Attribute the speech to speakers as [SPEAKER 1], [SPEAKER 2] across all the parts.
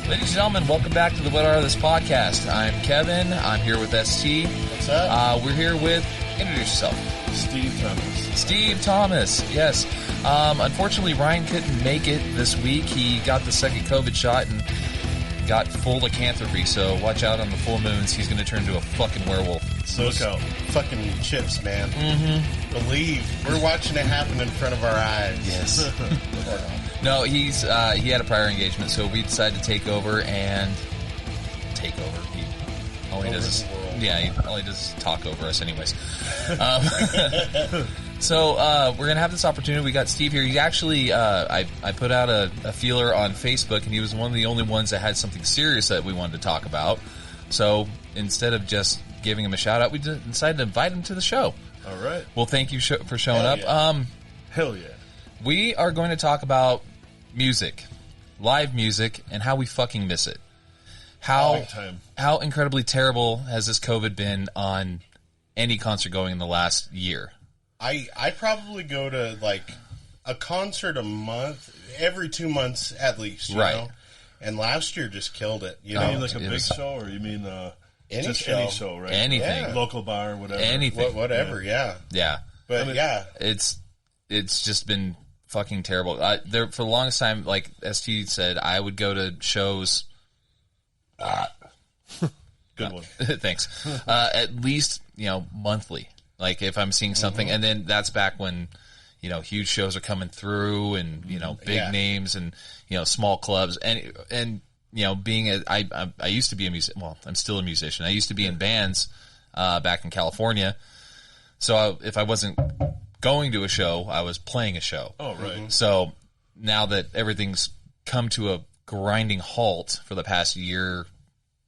[SPEAKER 1] Ladies and gentlemen, welcome back to the Whatarethispodcast. I'm Kevin. I'm here with ST.
[SPEAKER 2] What's up?
[SPEAKER 1] We're here with, introduce yourself.
[SPEAKER 3] Steve Thomas.
[SPEAKER 1] Steve Thomas, yes. Unfortunately, Ryan couldn't make it this week. He got the second COVID shot and got full lycanthropy, so watch out on the full moons. He's going to turn into a fucking werewolf.
[SPEAKER 2] So
[SPEAKER 3] Look out.
[SPEAKER 2] Fucking chips, man.
[SPEAKER 1] Mm-hmm.
[SPEAKER 2] Believe. We're watching it happen in front of our eyes.
[SPEAKER 1] Yes. No, he had a prior engagement, so we decided to take over. He only does talk over us anyways. So we're gonna have this opportunity. We got Steve here. He actually, I put out a feeler on Facebook, and he was one of the only ones that had something serious that we wanted to talk about. So instead of just giving him a shout out, we decided to invite him to the show.
[SPEAKER 3] All right.
[SPEAKER 1] Well, thank you for showing up.
[SPEAKER 2] Yeah.
[SPEAKER 3] Hell yeah.
[SPEAKER 1] We are going to talk about music, live music, and how we fucking miss it. How incredibly terrible has this COVID been on any concert going in the last year?
[SPEAKER 2] I probably go to like a concert a month, every 2 months at least, you know? And last year just killed it. You know,
[SPEAKER 3] mean like a big show, or you mean
[SPEAKER 2] any
[SPEAKER 3] show, right?
[SPEAKER 1] Anything,
[SPEAKER 2] Yeah.
[SPEAKER 3] Local bar, whatever.
[SPEAKER 1] anything,
[SPEAKER 2] whatever. Yeah. But
[SPEAKER 1] it's just been fucking terrible. There for the longest time, like ST said, I would go to shows.
[SPEAKER 3] Good one.
[SPEAKER 1] Thanks. At least monthly. Like if I'm seeing something, and then that's back when huge shows are coming through, and big names, and small clubs, and being I used to be a musician. Well, I'm still a musician. I used to be in bands back in California. So if I wasn't going to a show, I was playing a show.
[SPEAKER 3] Oh, right.
[SPEAKER 1] So now that everything's come to a grinding halt for the past year,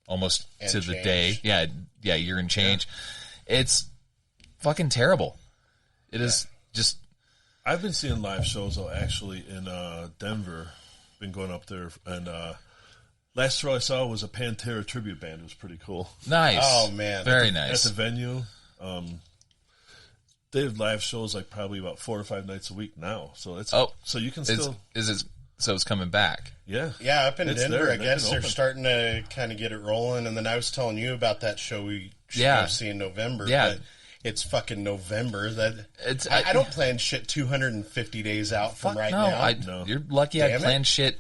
[SPEAKER 1] almost
[SPEAKER 2] and
[SPEAKER 1] to the
[SPEAKER 2] change.
[SPEAKER 1] day, year and change, it's fucking terrible. It is just.
[SPEAKER 3] I've been seeing live shows though, actually in Denver. Been going up there, and last show I saw was a Pantera tribute band. It was pretty cool.
[SPEAKER 1] Nice.
[SPEAKER 2] Oh man,
[SPEAKER 1] very nice.
[SPEAKER 3] At the venue. They have live shows like probably about 4 or 5 nights a week now. So it's so you can still
[SPEAKER 1] so it's coming back.
[SPEAKER 3] Yeah.
[SPEAKER 2] up in
[SPEAKER 3] It's
[SPEAKER 2] Denver.
[SPEAKER 3] there.
[SPEAKER 2] I guess they're starting to kind of get it rolling. And then I was telling you about that show we should go see in November.
[SPEAKER 1] Yeah.
[SPEAKER 2] But it's fucking November. I don't plan shit 250 days out from right now.
[SPEAKER 3] No.
[SPEAKER 1] You're lucky I
[SPEAKER 2] Damn it.
[SPEAKER 1] planned shit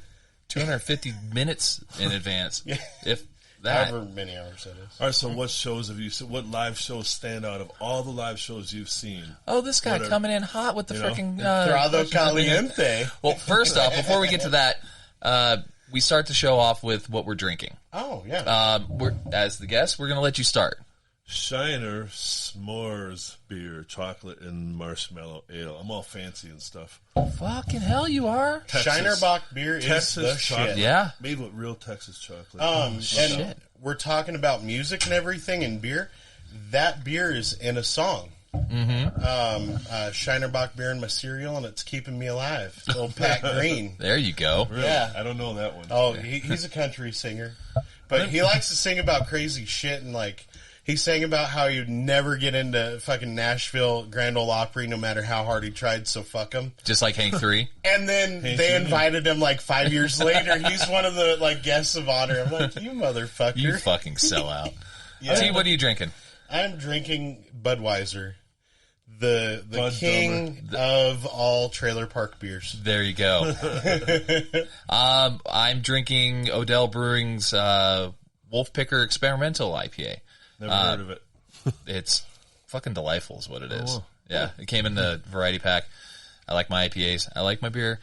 [SPEAKER 1] 250 minutes in advance.
[SPEAKER 2] Yeah.
[SPEAKER 1] If that.
[SPEAKER 2] However many hours that is.
[SPEAKER 3] All right. So what shows have you seen? What live shows stand out of all the live shows you've seen?
[SPEAKER 1] Oh, this guy coming in hot with the freaking
[SPEAKER 2] Trado Caliente.
[SPEAKER 1] Well, first off, before we get to that, we start the show off with what we're drinking.
[SPEAKER 2] Oh, yeah.
[SPEAKER 1] As the guest, we're going to let you start.
[SPEAKER 3] Shiner S'mores beer, chocolate and marshmallow ale. I'm all fancy and stuff.
[SPEAKER 1] Fucking hell, you are.
[SPEAKER 2] Shinerbach beer is
[SPEAKER 3] Texas
[SPEAKER 2] the
[SPEAKER 3] chocolate.
[SPEAKER 2] shit.
[SPEAKER 1] Yeah.
[SPEAKER 3] Made with real Texas chocolate.
[SPEAKER 2] And
[SPEAKER 1] Shit.
[SPEAKER 2] we're talking about music and everything and beer. That beer is in a song. Shinerbach beer in my cereal, and it's keeping me alive. Old Pat Green.
[SPEAKER 1] There you go.
[SPEAKER 3] Really?
[SPEAKER 2] Yeah.
[SPEAKER 3] I don't know that one.
[SPEAKER 2] Oh, he's a country singer. But he likes to sing about crazy shit, and like he sang about how he'd never get into fucking Nashville Grand Ole Opry no matter how hard he tried, so fuck him.
[SPEAKER 1] Just like Hank 3.
[SPEAKER 2] And then they invited him like 5 years later. He's one of the like guests of honor. I'm like, you motherfucker.
[SPEAKER 1] You fucking sell out.
[SPEAKER 2] Yeah.
[SPEAKER 1] T, what are you drinking?
[SPEAKER 2] I'm drinking Budweiser, the
[SPEAKER 3] Bud
[SPEAKER 2] king of all trailer park beers.
[SPEAKER 1] There you go. I'm drinking Odell Brewing's Wolf Picker Experimental IPA.
[SPEAKER 3] Never heard of it.
[SPEAKER 1] It's fucking delightful is what it is.
[SPEAKER 3] wow.
[SPEAKER 1] Yeah, it came in the variety pack. I like my IPAs. I like my beer.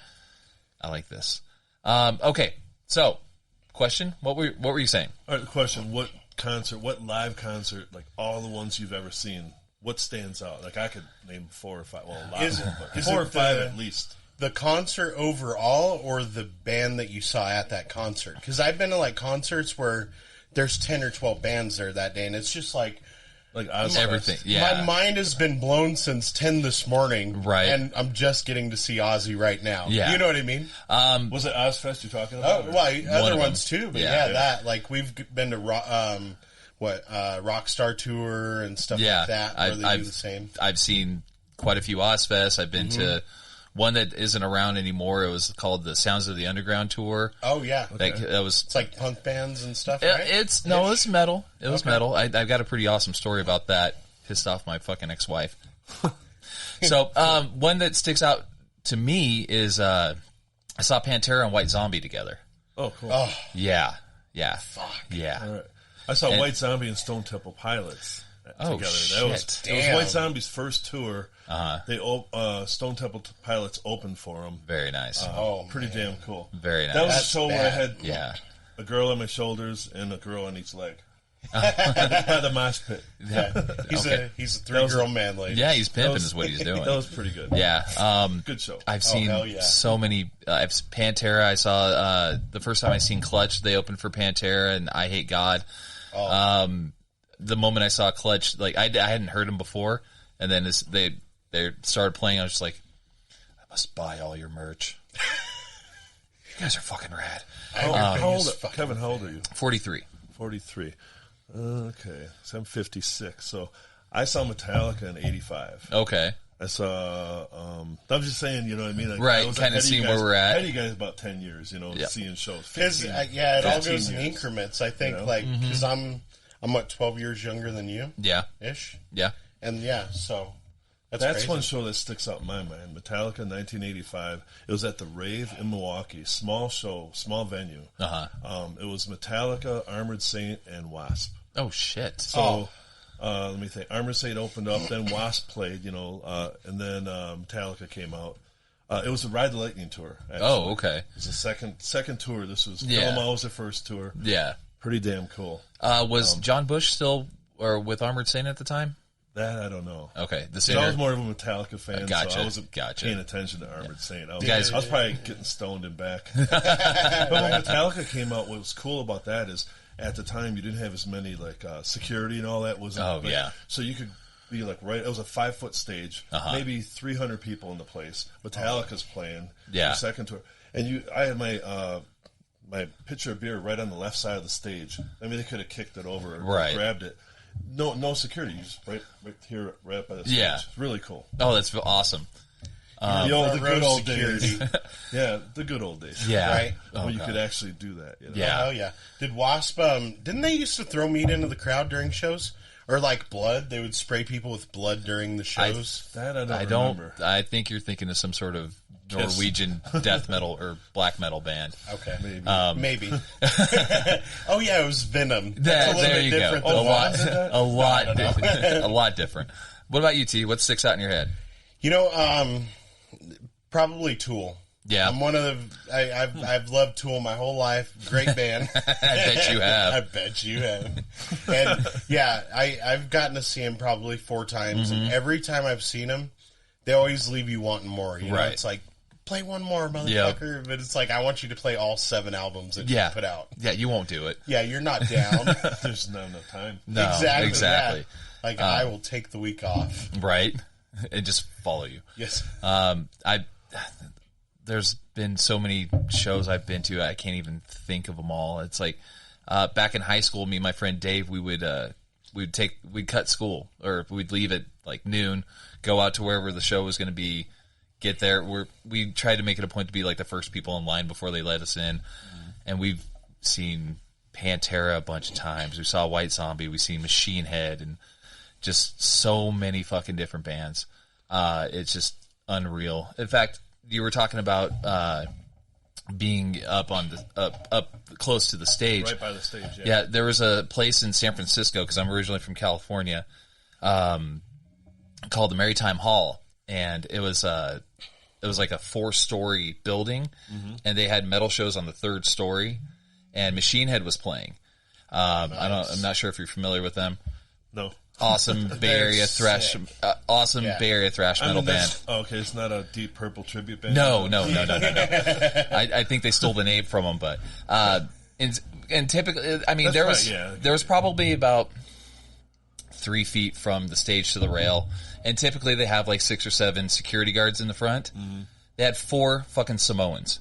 [SPEAKER 1] I like this. Okay, so question. What were you saying?
[SPEAKER 3] All right, the question, what live concert, like all the ones you've ever seen, what stands out? Like I could name 4 or 5. Well, a lot of them, but 4 or 5 at least.
[SPEAKER 2] The concert overall or the band that you saw at that concert? Because I've been to like concerts where there's 10 or 12 bands there that day, and it's just like
[SPEAKER 1] Everything. Yeah.
[SPEAKER 2] my mind has been blown since 10 this morning,
[SPEAKER 1] Right.
[SPEAKER 2] And I'm just getting to see Ozzy right now.
[SPEAKER 1] Yeah.
[SPEAKER 2] You know what I mean?
[SPEAKER 3] Was it Ozfest you're talking about?
[SPEAKER 2] Oh, well, other
[SPEAKER 1] of
[SPEAKER 2] ones too, but
[SPEAKER 1] Yeah.
[SPEAKER 2] that like we've been to Rockstar Tour and stuff
[SPEAKER 1] Yeah,
[SPEAKER 2] like that, where they do the same.
[SPEAKER 1] I've seen quite a few Ozfests. I've been to One that isn't around anymore. It was called the Sounds of the Underground tour.
[SPEAKER 2] Oh yeah,
[SPEAKER 1] That was.
[SPEAKER 2] It's like punk bands and stuff. Right?
[SPEAKER 1] It's metal. It was metal. I've got a pretty awesome story about that. Pissed off my fucking ex-wife. So one that sticks out to me is I saw Pantera and White Zombie together.
[SPEAKER 3] Oh, cool.
[SPEAKER 2] Oh
[SPEAKER 1] Yeah.
[SPEAKER 2] fuck.
[SPEAKER 1] Yeah.
[SPEAKER 3] All right. I saw White Zombie and Stone Temple Pilots together.
[SPEAKER 1] Shit.
[SPEAKER 3] That was White Zombie's first tour. They Stone Temple Pilots opened for them.
[SPEAKER 1] Very nice.
[SPEAKER 3] Pretty damn cool.
[SPEAKER 1] Very nice.
[SPEAKER 3] That was a
[SPEAKER 2] That's
[SPEAKER 3] show where I had a girl on my shoulders and a girl on each leg. By the mosh pit.
[SPEAKER 2] Yeah. He's a 3-girl man, ladies.
[SPEAKER 1] Yeah, he's pimping is what he's doing.
[SPEAKER 3] That was pretty good.
[SPEAKER 1] Yeah.
[SPEAKER 3] Good show.
[SPEAKER 1] I've seen so many. I've Pantera. I saw the first time I seen Clutch. They opened for Pantera and I Hate God. The moment I saw Clutch, like I hadn't heard him before, and then they started playing. I was just like, I must buy all your merch. You guys are fucking rad.
[SPEAKER 3] Kevin, how old are you?
[SPEAKER 1] 43.
[SPEAKER 3] 43. Okay, so I'm 56. So I saw Metallica in '85.
[SPEAKER 1] Okay.
[SPEAKER 3] I saw. I'm just saying, you know what I mean? Like,
[SPEAKER 1] right, kind of seeing where we're at.
[SPEAKER 3] Ahead of you guys about 10 years, seeing shows.
[SPEAKER 2] It all goes in increments. I think, because I'm what 12 years younger than you.
[SPEAKER 1] Yeah.
[SPEAKER 2] Ish.
[SPEAKER 1] Yeah.
[SPEAKER 2] And so that's crazy.
[SPEAKER 3] one show that sticks out in my mind. Metallica, 1985. It was at the Rave in Milwaukee. Small show, small venue. It was Metallica, Armored Saint, and Wasp.
[SPEAKER 1] Oh shit.
[SPEAKER 3] So let me think. Armored Saint opened up, then Wasp played, and then Metallica came out. It was a Ride the Lightning tour. Actually.
[SPEAKER 1] Oh, okay.
[SPEAKER 3] It was the second tour. This was Kill 'Em All was the first tour.
[SPEAKER 1] Yeah.
[SPEAKER 3] Pretty damn cool.
[SPEAKER 1] Was John Bush still with Armored Saint at the time?
[SPEAKER 3] That I don't know.
[SPEAKER 1] Okay, the
[SPEAKER 3] singer. I was more of a Metallica fan,
[SPEAKER 1] gotcha,
[SPEAKER 3] so I wasn't paying attention to Armored Saint. I was probably getting stoned and back. But when Metallica came out, what was cool about that is at the time you didn't have as many security and all that. So you could be like right. It was a 5-foot stage, maybe 300 people in the place. Metallica's playing. The second tour, and I had my pitcher of beer right on the left side of the stage. I mean, they could have kicked it over and grabbed it. No security. You just right here, right by the stage. Yeah. It's really cool.
[SPEAKER 1] Oh, that's awesome.
[SPEAKER 3] The good old days. Yeah, the good old days.
[SPEAKER 1] Yeah.
[SPEAKER 2] Right?
[SPEAKER 3] When you could actually do that.
[SPEAKER 1] Yeah.
[SPEAKER 2] Oh, yeah. Did Wasp, didn't they used to throw meat into the crowd during shows? Or like blood? They would spray people with blood during the shows?
[SPEAKER 3] I don't remember.
[SPEAKER 1] I think you're thinking of some sort of Norwegian death metal or black metal band.
[SPEAKER 2] Okay. Maybe. Oh, yeah, it was Venom. That's a little bit different than
[SPEAKER 1] a lot different. What about you, T? What sticks out in your head?
[SPEAKER 2] Probably Tool.
[SPEAKER 1] Yeah.
[SPEAKER 2] I'm one of the... I've loved Tool my whole life. Great band.
[SPEAKER 1] I bet you have.
[SPEAKER 2] I bet you have. And, yeah, I've gotten to see him probably 4 times. And every time I've seen him, they always leave you wanting more. You know? It's like, play one more, motherfucker. Yep. But it's like, I want you to play all 7 albums that you put out.
[SPEAKER 1] Yeah, you won't do it.
[SPEAKER 2] Yeah, you're not down.
[SPEAKER 3] There's not enough time.
[SPEAKER 1] No, exactly.
[SPEAKER 2] Yeah. Like, I will take the week off.
[SPEAKER 1] Right. And just follow you.
[SPEAKER 2] Yes.
[SPEAKER 1] There's been so many shows I've been to, I can't even think of them all. It's like, back in high school, me and my friend Dave, we'd cut school, or we'd leave at like noon, go out to wherever the show was going to be, get there. We tried to make it a point to be like the first people in line before they let us in. And we've seen Pantera a bunch of times. We saw White Zombie. We've seen Machine Head, and just so many fucking different bands. It's just unreal. In fact, you were talking about being up close to the stage,
[SPEAKER 3] right by the stage.
[SPEAKER 1] Yeah, there was a place in San Francisco, because I'm originally from California, called the Maritime Hall, and it was like a 4-story building, and they had metal shows on the 3rd story, and Machine Head was playing. Nice. I'm not sure if you're familiar with them.
[SPEAKER 3] No.
[SPEAKER 1] Awesome Bay Area thrash, Bay Area thrash metal band.
[SPEAKER 3] Okay, it's not a Deep Purple tribute band.
[SPEAKER 1] No. I think they stole the name from them, but and typically, I mean, there was probably about 3 feet from the stage to the rail, and typically they have like 6 or 7 security guards in the front. They had 4 fucking Samoans.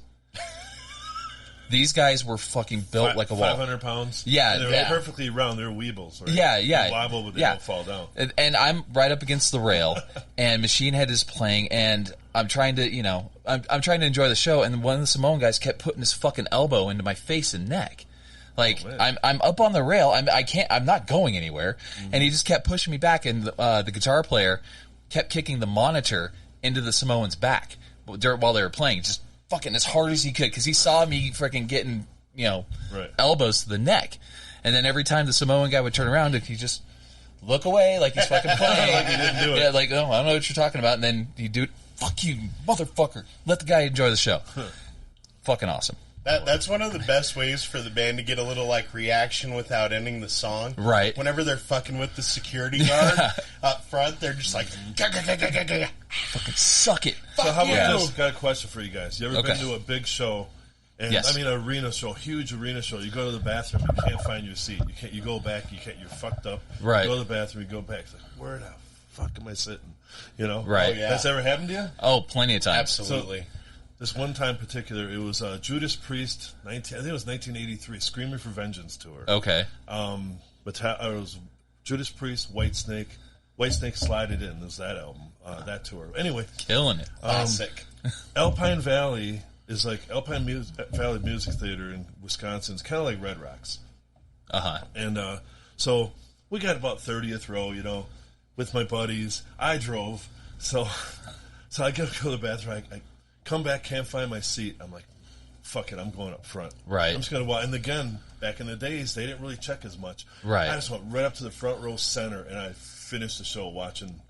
[SPEAKER 1] These guys were fucking built like a wall.
[SPEAKER 3] 500 pounds.
[SPEAKER 1] Yeah,
[SPEAKER 3] and they're perfectly round. They're weebles. Right?
[SPEAKER 1] Yeah.
[SPEAKER 3] They wobble, but they don't fall down.
[SPEAKER 1] And I'm right up against the rail, and Machine Head is playing, and I'm trying to, I'm trying to enjoy the show, and one of the Samoan guys kept putting his fucking elbow into my face and neck. Like, I'm up on the rail. I'm not going anywhere. Mm-hmm. And he just kept pushing me back, and the guitar player kept kicking the monitor into the Samoan's back while they were playing, just fucking as hard as he could, because he saw me freaking getting, elbows to the neck. And then every time the Samoan guy would turn around, he'd just look away like he's fucking playing.
[SPEAKER 3] Like he didn't do it.
[SPEAKER 1] Yeah, like, oh, I don't know what you're talking about. And then he'd do it. Fuck you, motherfucker. Let the guy enjoy the show. Fucking awesome.
[SPEAKER 2] That's one of the best ways for the band to get a little, reaction without ending the song.
[SPEAKER 1] Right.
[SPEAKER 2] Whenever they're fucking with the security guard up front, they're just like,
[SPEAKER 1] fucking suck it.
[SPEAKER 3] So how about this? Got a question for you guys. You ever been to a big show? And
[SPEAKER 1] yes.
[SPEAKER 3] I mean, an arena show, huge arena show. You go to the bathroom, you can't find your seat. You go back, you're fucked up.
[SPEAKER 1] Right.
[SPEAKER 3] You go to the bathroom, you go back. It's like, where the fuck am I sitting?
[SPEAKER 1] Right.
[SPEAKER 2] Oh, yeah.
[SPEAKER 3] That's ever happened to you?
[SPEAKER 1] Oh, plenty of times.
[SPEAKER 2] Absolutely.
[SPEAKER 3] So, this one time in particular, it was Judas Priest, I think it was 1983, Screaming for Vengeance tour.
[SPEAKER 1] Okay.
[SPEAKER 3] But it was Judas Priest, Whitesnake. Whitesnake Slide It In. It was that album, that tour. Anyway.
[SPEAKER 1] Killing it.
[SPEAKER 2] Classic.
[SPEAKER 3] Alpine Valley is like Valley Music Theater in Wisconsin. It's kind of like Red Rocks.
[SPEAKER 1] Uh-huh.
[SPEAKER 3] And so we got about 30th row, with my buddies. I drove. So I go to the bathroom. I come back, can't find my seat. I'm like, fuck it, I'm going up front.
[SPEAKER 1] Right.
[SPEAKER 3] I'm just going to walk. And again, back in the days, they didn't really check as much.
[SPEAKER 1] Right.
[SPEAKER 3] I just went right up to the front row center, and I finished the show watching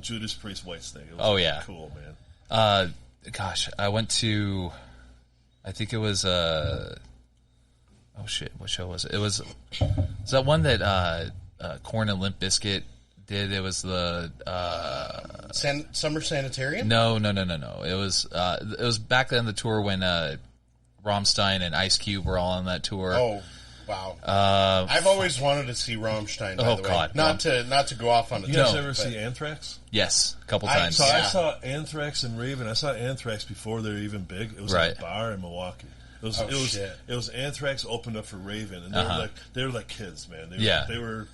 [SPEAKER 3] Judas Priest, Whitesnake. It was cool, man.
[SPEAKER 1] Gosh, I went to, I think it was, oh shit, what show was it? It was that one that Korn and Limp Bizkit did. It was the
[SPEAKER 2] Summer Sanitarium?
[SPEAKER 1] No. It was back then the tour when Rammstein and Ice Cube were all on that tour.
[SPEAKER 2] Oh, wow. I've always wanted to see Rammstein, by the way.
[SPEAKER 1] God.
[SPEAKER 2] Not to go off on a
[SPEAKER 3] You guys ever see Anthrax?
[SPEAKER 1] Yes, a couple times.
[SPEAKER 3] I saw Anthrax and Raven. I saw Anthrax before they were even big. It was at a bar in Milwaukee. It was Anthrax opened up for Raven, and they were like kids, man. They were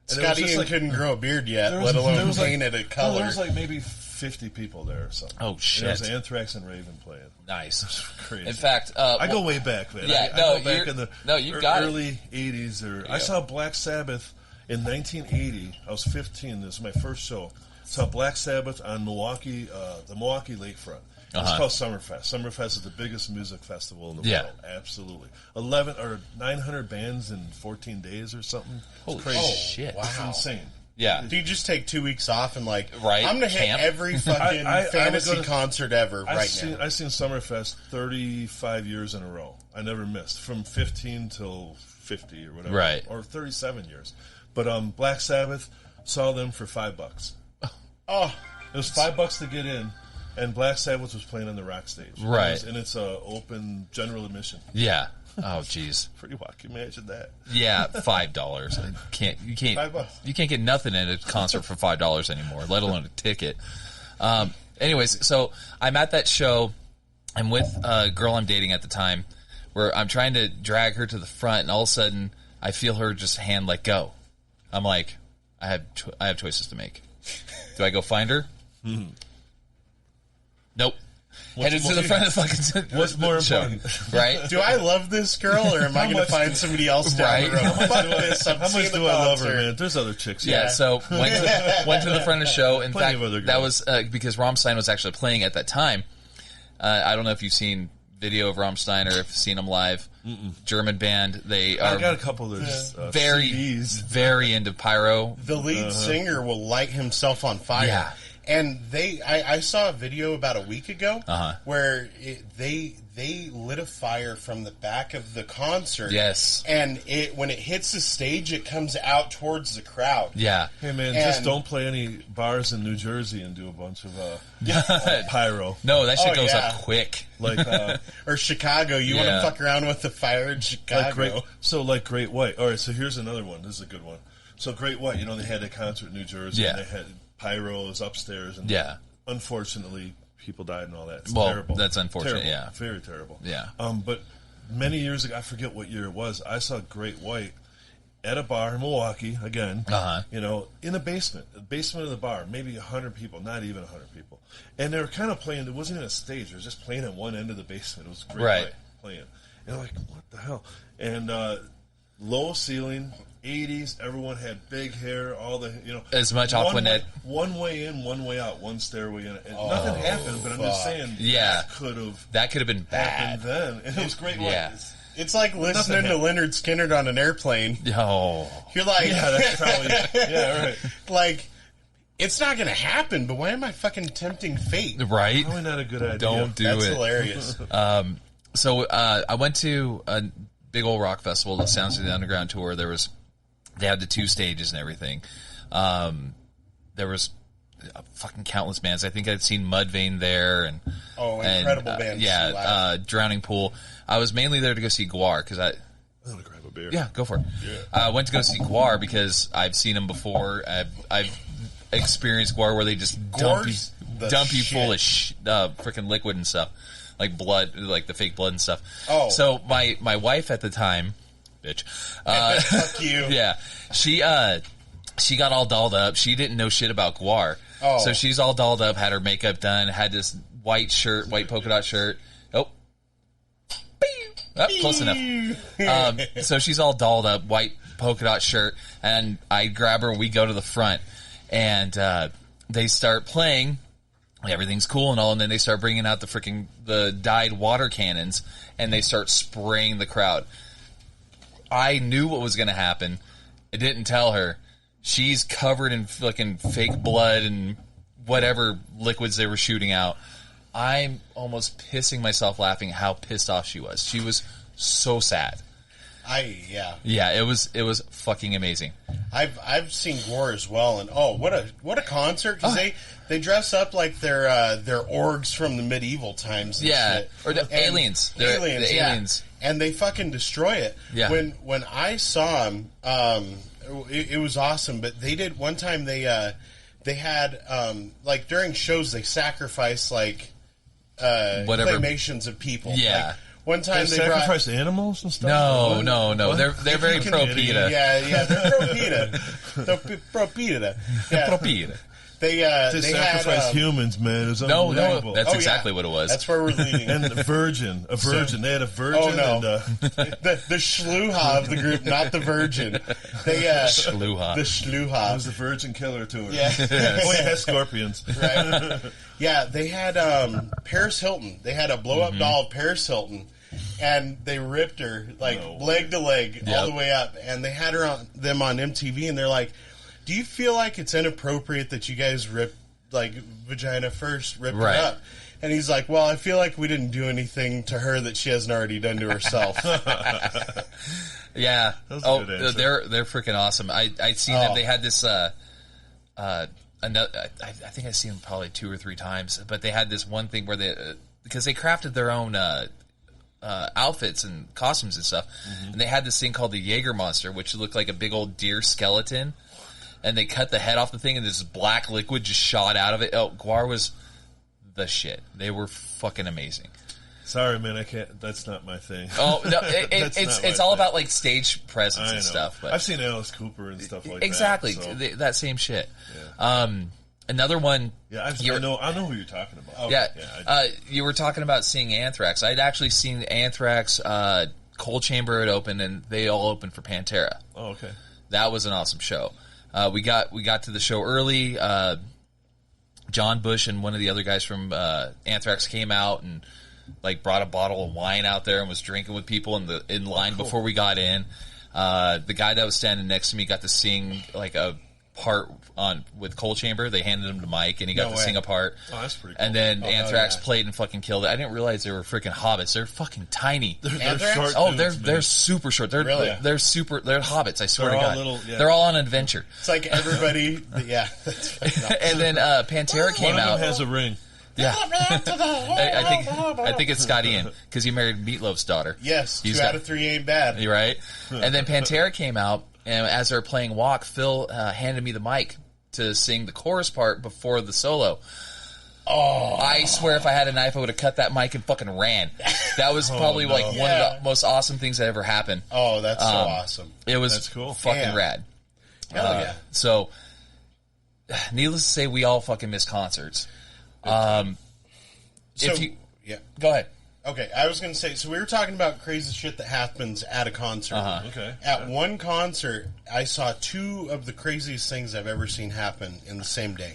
[SPEAKER 2] Scott Ian couldn't grow a beard yet, let alone paint it a color.
[SPEAKER 3] There was maybe 50 people there or something.
[SPEAKER 1] Oh, shit.
[SPEAKER 3] And it was Anthrax and Raven playing.
[SPEAKER 1] Nice.
[SPEAKER 3] Crazy.
[SPEAKER 1] In fact...
[SPEAKER 3] I go way back, man.
[SPEAKER 1] Yeah,
[SPEAKER 3] I go back in the early 80s.
[SPEAKER 1] Yeah.
[SPEAKER 3] I saw Black Sabbath in 1980. I was 15. This was my first show. I saw Black Sabbath on the Milwaukee lakefront. It's called Summerfest. Summerfest is the biggest music festival in the world. Absolutely. 900 bands in 14 days or something.
[SPEAKER 1] Holy
[SPEAKER 3] crazy.
[SPEAKER 1] Shit.
[SPEAKER 3] Wow. It's insane.
[SPEAKER 1] Yeah.
[SPEAKER 2] Do you just take 2 weeks off and I'm going to hit
[SPEAKER 1] camp?
[SPEAKER 2] every fucking fantasy concert ever now?
[SPEAKER 3] I've seen Summerfest 35 years in a row. I never missed. From 15 till 50 or whatever.
[SPEAKER 1] Right.
[SPEAKER 3] Or 37 years. But Black Sabbath, saw them for $5.
[SPEAKER 2] Oh.
[SPEAKER 3] It was $5 to get in. And Black Sabbath was playing on the rock stage.
[SPEAKER 1] Right.
[SPEAKER 3] And it's open general admission.
[SPEAKER 1] Yeah. Oh, jeez.
[SPEAKER 3] Pretty wild. Can you imagine that?
[SPEAKER 1] Yeah, $5. You can't
[SPEAKER 3] $5.
[SPEAKER 1] You can't get nothing at a concert for $5 anymore, let alone a ticket. Anyways, so I'm at that show. I'm with a girl I'm dating at the time, where I'm trying to drag her to the front, and all of a sudden I feel her just hand let go. I'm like, I have choices to make. Do I go find her? Mm-hmm. Nope. Headed to the front of the fucking
[SPEAKER 3] What's more important?
[SPEAKER 1] Right?
[SPEAKER 2] Do I love this girl, or am I going to find somebody else down the road?
[SPEAKER 3] How much do I love her, man? There's other chicks.
[SPEAKER 1] Yeah, so went to the front of the show. In fact, that was because Rammstein was actually playing at that time. I don't know if you've seen video of Rammstein or if you've seen them live. Mm-mm. German band. They are
[SPEAKER 3] I got a couple of
[SPEAKER 1] very,
[SPEAKER 3] CDs.
[SPEAKER 1] Very into pyro.
[SPEAKER 2] The lead singer will light himself on fire.
[SPEAKER 1] Yeah.
[SPEAKER 2] And I saw a video about a week ago where they lit a fire from the back of the concert.
[SPEAKER 1] Yes.
[SPEAKER 2] And when it hits the stage, it comes out towards the crowd.
[SPEAKER 1] Yeah.
[SPEAKER 3] Hey, man, just don't play any bars in New Jersey and do a bunch of pyro.
[SPEAKER 1] No, that shit goes up quick.
[SPEAKER 2] Or Chicago. You want to fuck around with the fire in Chicago.
[SPEAKER 3] Great White. All right, so here's another one. This is a good one. So Great White, they had a concert in New Jersey.
[SPEAKER 1] Yeah.
[SPEAKER 3] And they had pyros upstairs, and unfortunately, people died and all that. It's terrible.
[SPEAKER 1] That's unfortunate.
[SPEAKER 3] Terrible.
[SPEAKER 1] Yeah,
[SPEAKER 3] very terrible.
[SPEAKER 1] Yeah,
[SPEAKER 3] but many years ago, I forget what year it was, I saw Great White at a bar in Milwaukee, again, you know, in the basement of the bar, maybe 100 people, not even 100 people. And they were kind of playing, it wasn't even a stage, it was just playing at one end of the basement. It was Great White playing. And I'm like, what the hell? And low ceiling, 80s, everyone had big hair, all the, you know.
[SPEAKER 1] As much Aquanet.
[SPEAKER 3] One way in, one way out, one stairway in. And nothing happened, but I'm just saying that could have
[SPEAKER 1] been bad.
[SPEAKER 3] Then. And it was Great White.
[SPEAKER 1] Yeah.
[SPEAKER 2] It's like listening to Leonard Skinner on an airplane.
[SPEAKER 1] Oh.
[SPEAKER 2] You're like...
[SPEAKER 3] Yeah, that's probably... Yeah, right.
[SPEAKER 2] Like, it's not going to happen, but why am I fucking tempting fate?
[SPEAKER 1] Right?
[SPEAKER 3] Probably not a good idea.
[SPEAKER 1] Don't do
[SPEAKER 2] That's
[SPEAKER 1] it.
[SPEAKER 2] That's hilarious.
[SPEAKER 1] So I went to a big old rock festival, the Sounds of the Underground tour. They had the 2 stages and everything. There was fucking countless bands. I think I'd seen Mudvayne there, and
[SPEAKER 2] incredible bands.
[SPEAKER 1] Drowning Pool. I was mainly there to go see Guar because
[SPEAKER 3] I'm gonna grab a beer.
[SPEAKER 1] Yeah, go for it.
[SPEAKER 3] Yeah.
[SPEAKER 1] I went to go see Guar because I've seen them before. I've experienced Guar where they just dump you full of freaking liquid and stuff, like blood, like the fake blood and stuff.
[SPEAKER 2] Oh,
[SPEAKER 1] so my wife at the time, bitch.
[SPEAKER 2] Fuck you.
[SPEAKER 1] Yeah, she got all dolled up. She didn't know shit about Guar.
[SPEAKER 2] Oh.
[SPEAKER 1] So she's all dolled up, had her makeup done, had this white polka dot shirt. Close enough. So she's all dolled up, white polka dot shirt, and I grab her and we go to the front, and they start playing. Everything's cool and all, and then they start bringing out the dyed water cannons, and they start spraying the crowd. I knew what was going to happen. I didn't tell her. She's covered in fucking fake blood and whatever liquids they were shooting out. I'm almost pissing myself laughing how pissed off she was. She was so sad. Yeah, it was fucking amazing.
[SPEAKER 2] I've seen Gore as well, and what a concert, because they dress up like they're orgs from the medieval times. And shit.
[SPEAKER 1] Or the aliens.
[SPEAKER 2] The
[SPEAKER 1] aliens.
[SPEAKER 2] And they fucking destroy it.
[SPEAKER 1] Yeah.
[SPEAKER 2] When I saw them, it was awesome. But they did one time. They had like during shows they sacrifice like
[SPEAKER 1] whatever
[SPEAKER 2] claymations of people.
[SPEAKER 1] Yeah.
[SPEAKER 2] Like, one time they
[SPEAKER 3] sacrifice animals and stuff.
[SPEAKER 1] No. They're very pro PETA.
[SPEAKER 2] Yeah, they're pro PETA. They're pro PETA. Yeah.
[SPEAKER 1] Pro PETA.
[SPEAKER 2] They
[SPEAKER 3] sacrifice humans, man. It was unbelievable.
[SPEAKER 1] That's exactly what it was.
[SPEAKER 2] That's where we're leading.
[SPEAKER 3] And a virgin. They had a virgin.
[SPEAKER 2] Oh no,
[SPEAKER 3] and,
[SPEAKER 2] the shluha of the group, not the virgin.
[SPEAKER 1] Shluha.
[SPEAKER 2] The shluha.
[SPEAKER 3] It was the virgin killer to her.
[SPEAKER 2] Yeah.
[SPEAKER 3] Oh, it has scorpions.
[SPEAKER 2] Right. Yeah, they had Paris Hilton. They had a blow up doll of Paris Hilton, and they ripped her leg to leg all the way up, and they had them on MTV, and they're like, do you feel like it's inappropriate that you guys ripped, vagina first, ripped her up? And he's like, well, I feel like we didn't do anything to her that she hasn't already done to herself.
[SPEAKER 1] Yeah. They're freaking awesome. I'd seen them. They had this, I think I've seen them probably 2 or 3 times, but they had this one thing where because they crafted their own, outfits and costumes and stuff, and they had this thing called the Jaeger monster, which looked like a big old deer skeleton. And they cut the head off the thing, and this black liquid just shot out of it. Oh, Guar was the shit. They were fucking amazing.
[SPEAKER 3] Sorry, man, I can't. That's not my thing.
[SPEAKER 1] Oh no, it's all about stage presence and stuff. But
[SPEAKER 3] I've seen Alice Cooper and stuff like
[SPEAKER 1] exactly,
[SPEAKER 3] that.
[SPEAKER 1] Exactly, that same shit.
[SPEAKER 3] Yeah.
[SPEAKER 1] Another one.
[SPEAKER 3] Yeah, I know who you're talking about.
[SPEAKER 1] Yeah, you were talking about seeing Anthrax. I'd actually seen Anthrax. Cold Chamber had opened, and they all opened for Pantera.
[SPEAKER 3] Oh, okay.
[SPEAKER 1] That was an awesome show. We got to the show early. John Bush and one of the other guys from Anthrax came out and brought a bottle of wine out there and was drinking with people in line before we got in. The guy that was standing next to me got to sing a part with Cold Chamber. They handed him to Mike, and he got to sing a part.
[SPEAKER 3] Oh, that's pretty cool.
[SPEAKER 1] And then Anthrax played and fucking killed it. I didn't realize they were freaking hobbits. They're fucking tiny.
[SPEAKER 3] They're short.
[SPEAKER 1] Oh, they're super short. They're hobbits. I swear to God.
[SPEAKER 3] Little,
[SPEAKER 1] they're all on an adventure.
[SPEAKER 2] It's like everybody. Yeah.
[SPEAKER 1] And then Pantera came out.
[SPEAKER 3] One of them has a ring.
[SPEAKER 1] Yeah, I think it's Scott Ian because he married Meatloaf's daughter.
[SPEAKER 2] Yes, 2 out of 3 ain't bad.
[SPEAKER 1] You're right. And then Pantera came out, and as they're playing Walk, Phil handed me the mic to sing the chorus part before the solo. I swear if I had a knife, I would have cut that mic and fucking ran. That was probably one of the most awesome things that ever happened.
[SPEAKER 2] Oh, that's so awesome.
[SPEAKER 1] It was
[SPEAKER 3] that's cool.
[SPEAKER 1] Fucking rad.
[SPEAKER 2] Hell yeah.
[SPEAKER 1] So, needless to say, we all fucking miss concerts. Go ahead.
[SPEAKER 2] Okay, I was going to say, so we were talking about crazy shit that happens at a concert.
[SPEAKER 3] Okay.
[SPEAKER 2] At one concert, I saw two of the craziest things I've ever seen happen in the same day.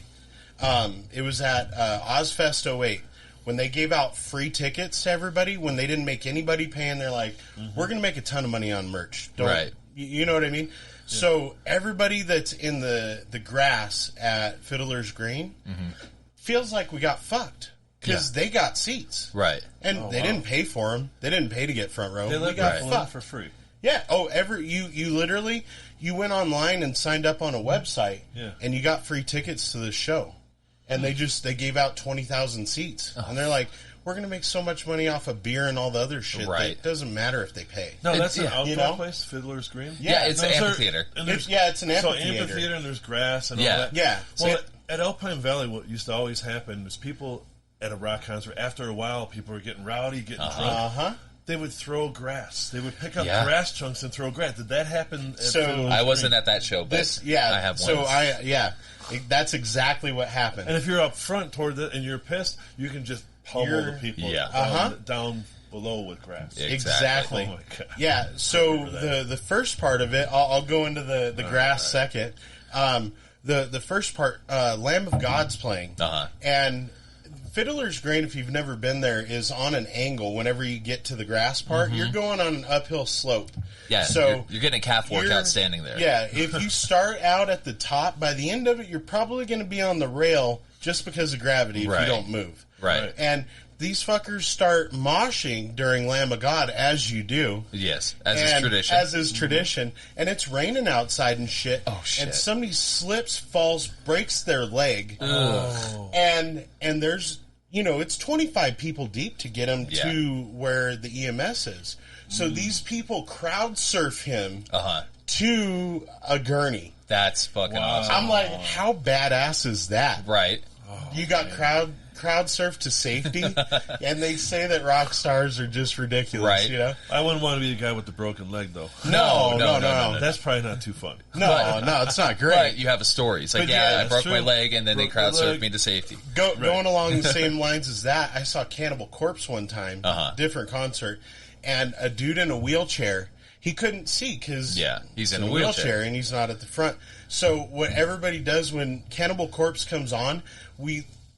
[SPEAKER 2] It was at Ozfest 08 when they gave out free tickets to everybody, when they didn't make anybody pay, and they're like, we're going to make a ton of money on merch.
[SPEAKER 1] Right.
[SPEAKER 2] You know what I mean? Yeah. So everybody that's in the grass at Fiddler's Green feels like we got fucked. Because they got seats.
[SPEAKER 1] Right.
[SPEAKER 2] And they didn't pay for them. They didn't pay to get front row.
[SPEAKER 3] They got fucked for free.
[SPEAKER 2] Yeah. Oh, you literally, you went online and signed up on a website, and you got free tickets to the show. And they gave out 20,000 seats. And they're like, we're going to make so much money off of beer and all the other shit that it doesn't matter if they pay.
[SPEAKER 3] No, that's an outdoor place, Fiddler's Green?
[SPEAKER 1] Yeah, it's an amphitheater.
[SPEAKER 2] It's an amphitheater.
[SPEAKER 3] So amphitheater, and there's grass and all that.
[SPEAKER 2] Yeah.
[SPEAKER 3] Well, at Alpine Valley, what used to always happen is people at a rock concert, after a while, people were getting rowdy, getting drunk. They would throw grass. They would pick up grass chunks and throw grass. Did that happen?
[SPEAKER 1] I wasn't at that show, but I have one.
[SPEAKER 2] So that's exactly what happened.
[SPEAKER 3] And if you're up front toward it and you're pissed, you can just pummel the people down below with grass.
[SPEAKER 2] Exactly.
[SPEAKER 3] Oh my God.
[SPEAKER 2] Yeah. So the first part of it, I'll go into the grass second. The first part, Lamb of God's playing, and Fiddler's Green, if you've never been there, is on an angle. Whenever you get to the grass part, you're going on an uphill slope.
[SPEAKER 1] Yeah, so you're getting a calf workout standing there.
[SPEAKER 2] Yeah, if you start out at the top, by the end of it, you're probably going to be on the rail just because of gravity if you don't move.
[SPEAKER 1] Right.
[SPEAKER 2] And these fuckers start moshing during Lamb of God, as you do.
[SPEAKER 1] Yes, as is tradition.
[SPEAKER 2] As is tradition. And it's raining outside and shit.
[SPEAKER 1] Oh, shit.
[SPEAKER 2] And somebody slips, falls, breaks their leg.
[SPEAKER 1] Oh.
[SPEAKER 2] And there's, it's 25 people deep to get him to where the EMS is. So these people crowd surf him to a gurney.
[SPEAKER 1] That's fucking awesome.
[SPEAKER 2] I'm like, how badass is that?
[SPEAKER 1] Right.
[SPEAKER 2] You got crowd surf to safety, and they say that rock stars are just ridiculous,
[SPEAKER 1] right?
[SPEAKER 3] I wouldn't want to be the guy with the broken leg, though.
[SPEAKER 2] No.
[SPEAKER 3] That's probably not too funny.
[SPEAKER 2] No, it's not great.
[SPEAKER 1] But you have a story. It's like, I broke my leg, and then they crowd surfed me to safety.
[SPEAKER 2] Going along the same lines as that, I saw Cannibal Corpse one time, different concert, and a dude in a wheelchair. He couldn't see because
[SPEAKER 1] he's in a wheelchair
[SPEAKER 2] and he's not at the front. So what everybody does when Cannibal Corpse comes on,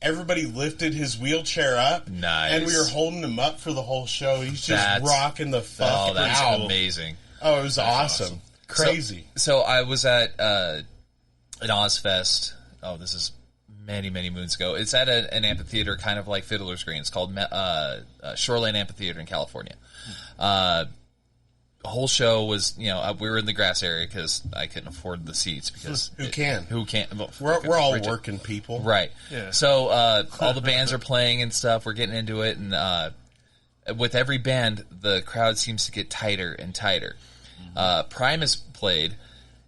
[SPEAKER 2] everybody lifted his wheelchair up.
[SPEAKER 1] Nice.
[SPEAKER 2] And we were holding him up for the whole show. He's just rocking the fuck out.
[SPEAKER 1] Oh, that's amazing.
[SPEAKER 2] Oh, it was awesome. Crazy.
[SPEAKER 1] So I was at an Ozfest. Oh, this is many, many moons ago. It's at an amphitheater kind of like Fiddler's Green. It's called Shoreline Amphitheater in California. The whole show was, we were in the grass area because I couldn't afford the seats. Because
[SPEAKER 2] Who can?
[SPEAKER 1] Well,
[SPEAKER 2] we're all working people.
[SPEAKER 1] Right.
[SPEAKER 3] Yeah.
[SPEAKER 1] So all the bands are playing and stuff. We're getting into it. And with every band, the crowd seems to get tighter and tighter. Primus played,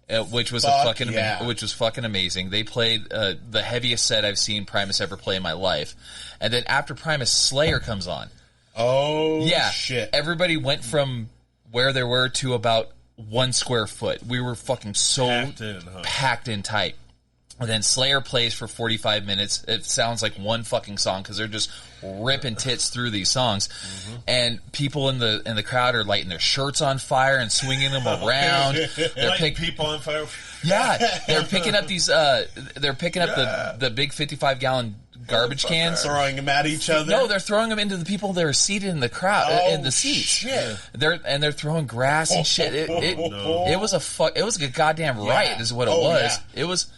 [SPEAKER 1] which was which was fucking amazing. They played the heaviest set I've seen Primus ever play in my life. And then after Primus, Slayer comes on.
[SPEAKER 2] Oh, shit.
[SPEAKER 1] Everybody went from where they were to about 1 square foot. We were fucking so packed in tight. And then Slayer plays for 45 minutes. It sounds like one fucking song because they're just ripping tits through these songs. And people in the crowd are lighting their shirts on fire and swinging them around.
[SPEAKER 3] They're people on fire.
[SPEAKER 1] Yeah, they're picking up these. They're picking up the big 55-gallon garbage cans,
[SPEAKER 2] throwing them at each other.
[SPEAKER 1] No, they're throwing them into the people that are seated in the crowd in the seats.
[SPEAKER 2] Shit.
[SPEAKER 1] They're throwing grass and shit. It was a goddamn riot, is what it was.
[SPEAKER 2] Yeah.
[SPEAKER 1] It was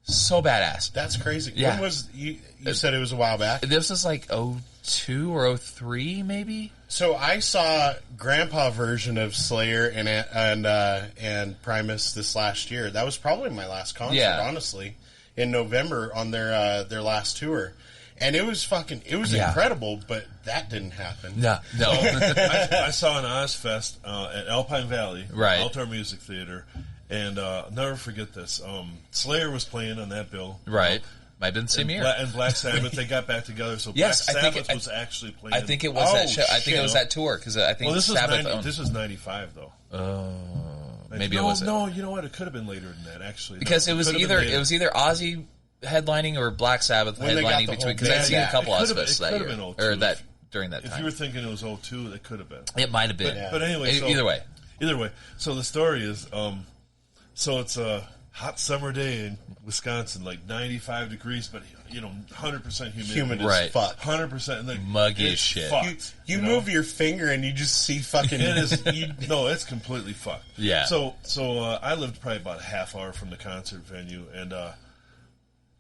[SPEAKER 1] so badass.
[SPEAKER 2] That's crazy.
[SPEAKER 1] Yeah.
[SPEAKER 2] When was you said it was a while back?
[SPEAKER 1] This was like 02 or 03, maybe.
[SPEAKER 2] So I saw Grandpa version of Slayer and Primus this last year. That was probably my last concert, honestly. In November on their last tour, and it was incredible, but that didn't happen.
[SPEAKER 1] No.
[SPEAKER 3] I saw an Ozfest at Alpine Valley, Outdoor Music Theater, and I'll never forget this. Slayer was playing on that bill,
[SPEAKER 1] right? Might have been the same year.
[SPEAKER 3] And Black Sabbath, they got back together. So
[SPEAKER 1] yes,
[SPEAKER 3] Black Sabbath was actually playing.
[SPEAKER 1] I think it was that show. I think it was that tour because I think
[SPEAKER 3] this was 95 though.
[SPEAKER 1] Maybe it was.
[SPEAKER 3] No, you know what? It could have been later than that actually.
[SPEAKER 1] Because it was either Ozzy headlining or Black Sabbath headlining between. Because I've seen a couple Ozfests that year or that during that time.
[SPEAKER 3] If you were thinking it was 02, it could have been.
[SPEAKER 1] It might have been.
[SPEAKER 3] But anyway,
[SPEAKER 1] either way.
[SPEAKER 3] So the story is, so it's a hot summer day in Wisconsin, like 95 degrees, but 100% humidity.
[SPEAKER 2] Humid as fuck.
[SPEAKER 3] 100%. Like,
[SPEAKER 1] muggy as shit.
[SPEAKER 2] You move your finger and you just see fucking...
[SPEAKER 3] It is, it's completely fucked.
[SPEAKER 1] Yeah.
[SPEAKER 3] So I lived probably about a half hour from the concert venue, and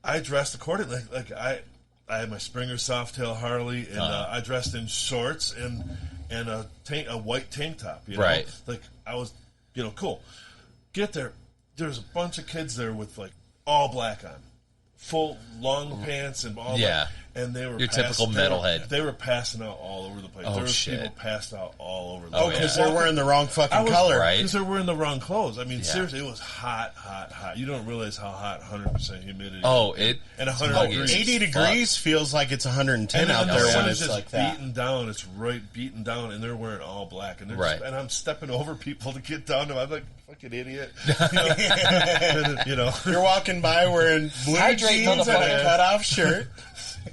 [SPEAKER 3] I dressed accordingly. Like I had my Springer Softail Harley, and I dressed in shorts and a white tank top.
[SPEAKER 1] Right.
[SPEAKER 3] Like I was, cool. Get there. There's a bunch of kids there with like all black on, full long pants and all black. And they were
[SPEAKER 1] your typical metalhead.
[SPEAKER 3] They were passing out all over the place.
[SPEAKER 1] Oh,
[SPEAKER 3] there was
[SPEAKER 1] shit.
[SPEAKER 3] people passed out all over the
[SPEAKER 2] place. Oh, because they're wearing the wrong fucking color.
[SPEAKER 1] Right.
[SPEAKER 3] Because they're wearing the wrong clothes. I mean, seriously, it was hot, hot, hot. You don't realize how hot 100% humidity is.
[SPEAKER 1] And
[SPEAKER 3] 100 degrees.
[SPEAKER 2] 80 degrees feels like it's 110 out there when it's like that.
[SPEAKER 3] Beaten down. It's beaten down, and they're wearing all black. And and I'm stepping over people to get down to them. I'm like, fucking idiot.
[SPEAKER 2] You're walking by wearing blue jeans and a cut-off shirt.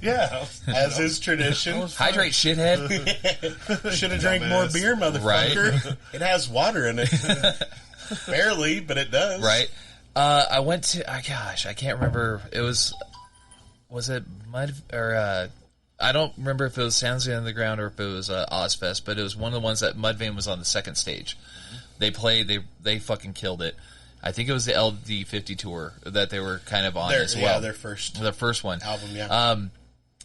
[SPEAKER 3] Yeah.
[SPEAKER 2] As is tradition.
[SPEAKER 1] Hydrate, shithead.
[SPEAKER 2] Should have drank more beer, motherfucker. Right. It has water in it. Barely, but it does.
[SPEAKER 1] Right. I went to, I can't remember. It was it Mud, or, I don't remember if it was Sounds of the Underground or if it was Ozfest, but it was one of the ones that Mudvayne was on the second stage. They played, they fucking killed it. I think it was the LD50 tour that they were kind of on as well.
[SPEAKER 2] Yeah, their first
[SPEAKER 1] one.
[SPEAKER 2] Album, yeah.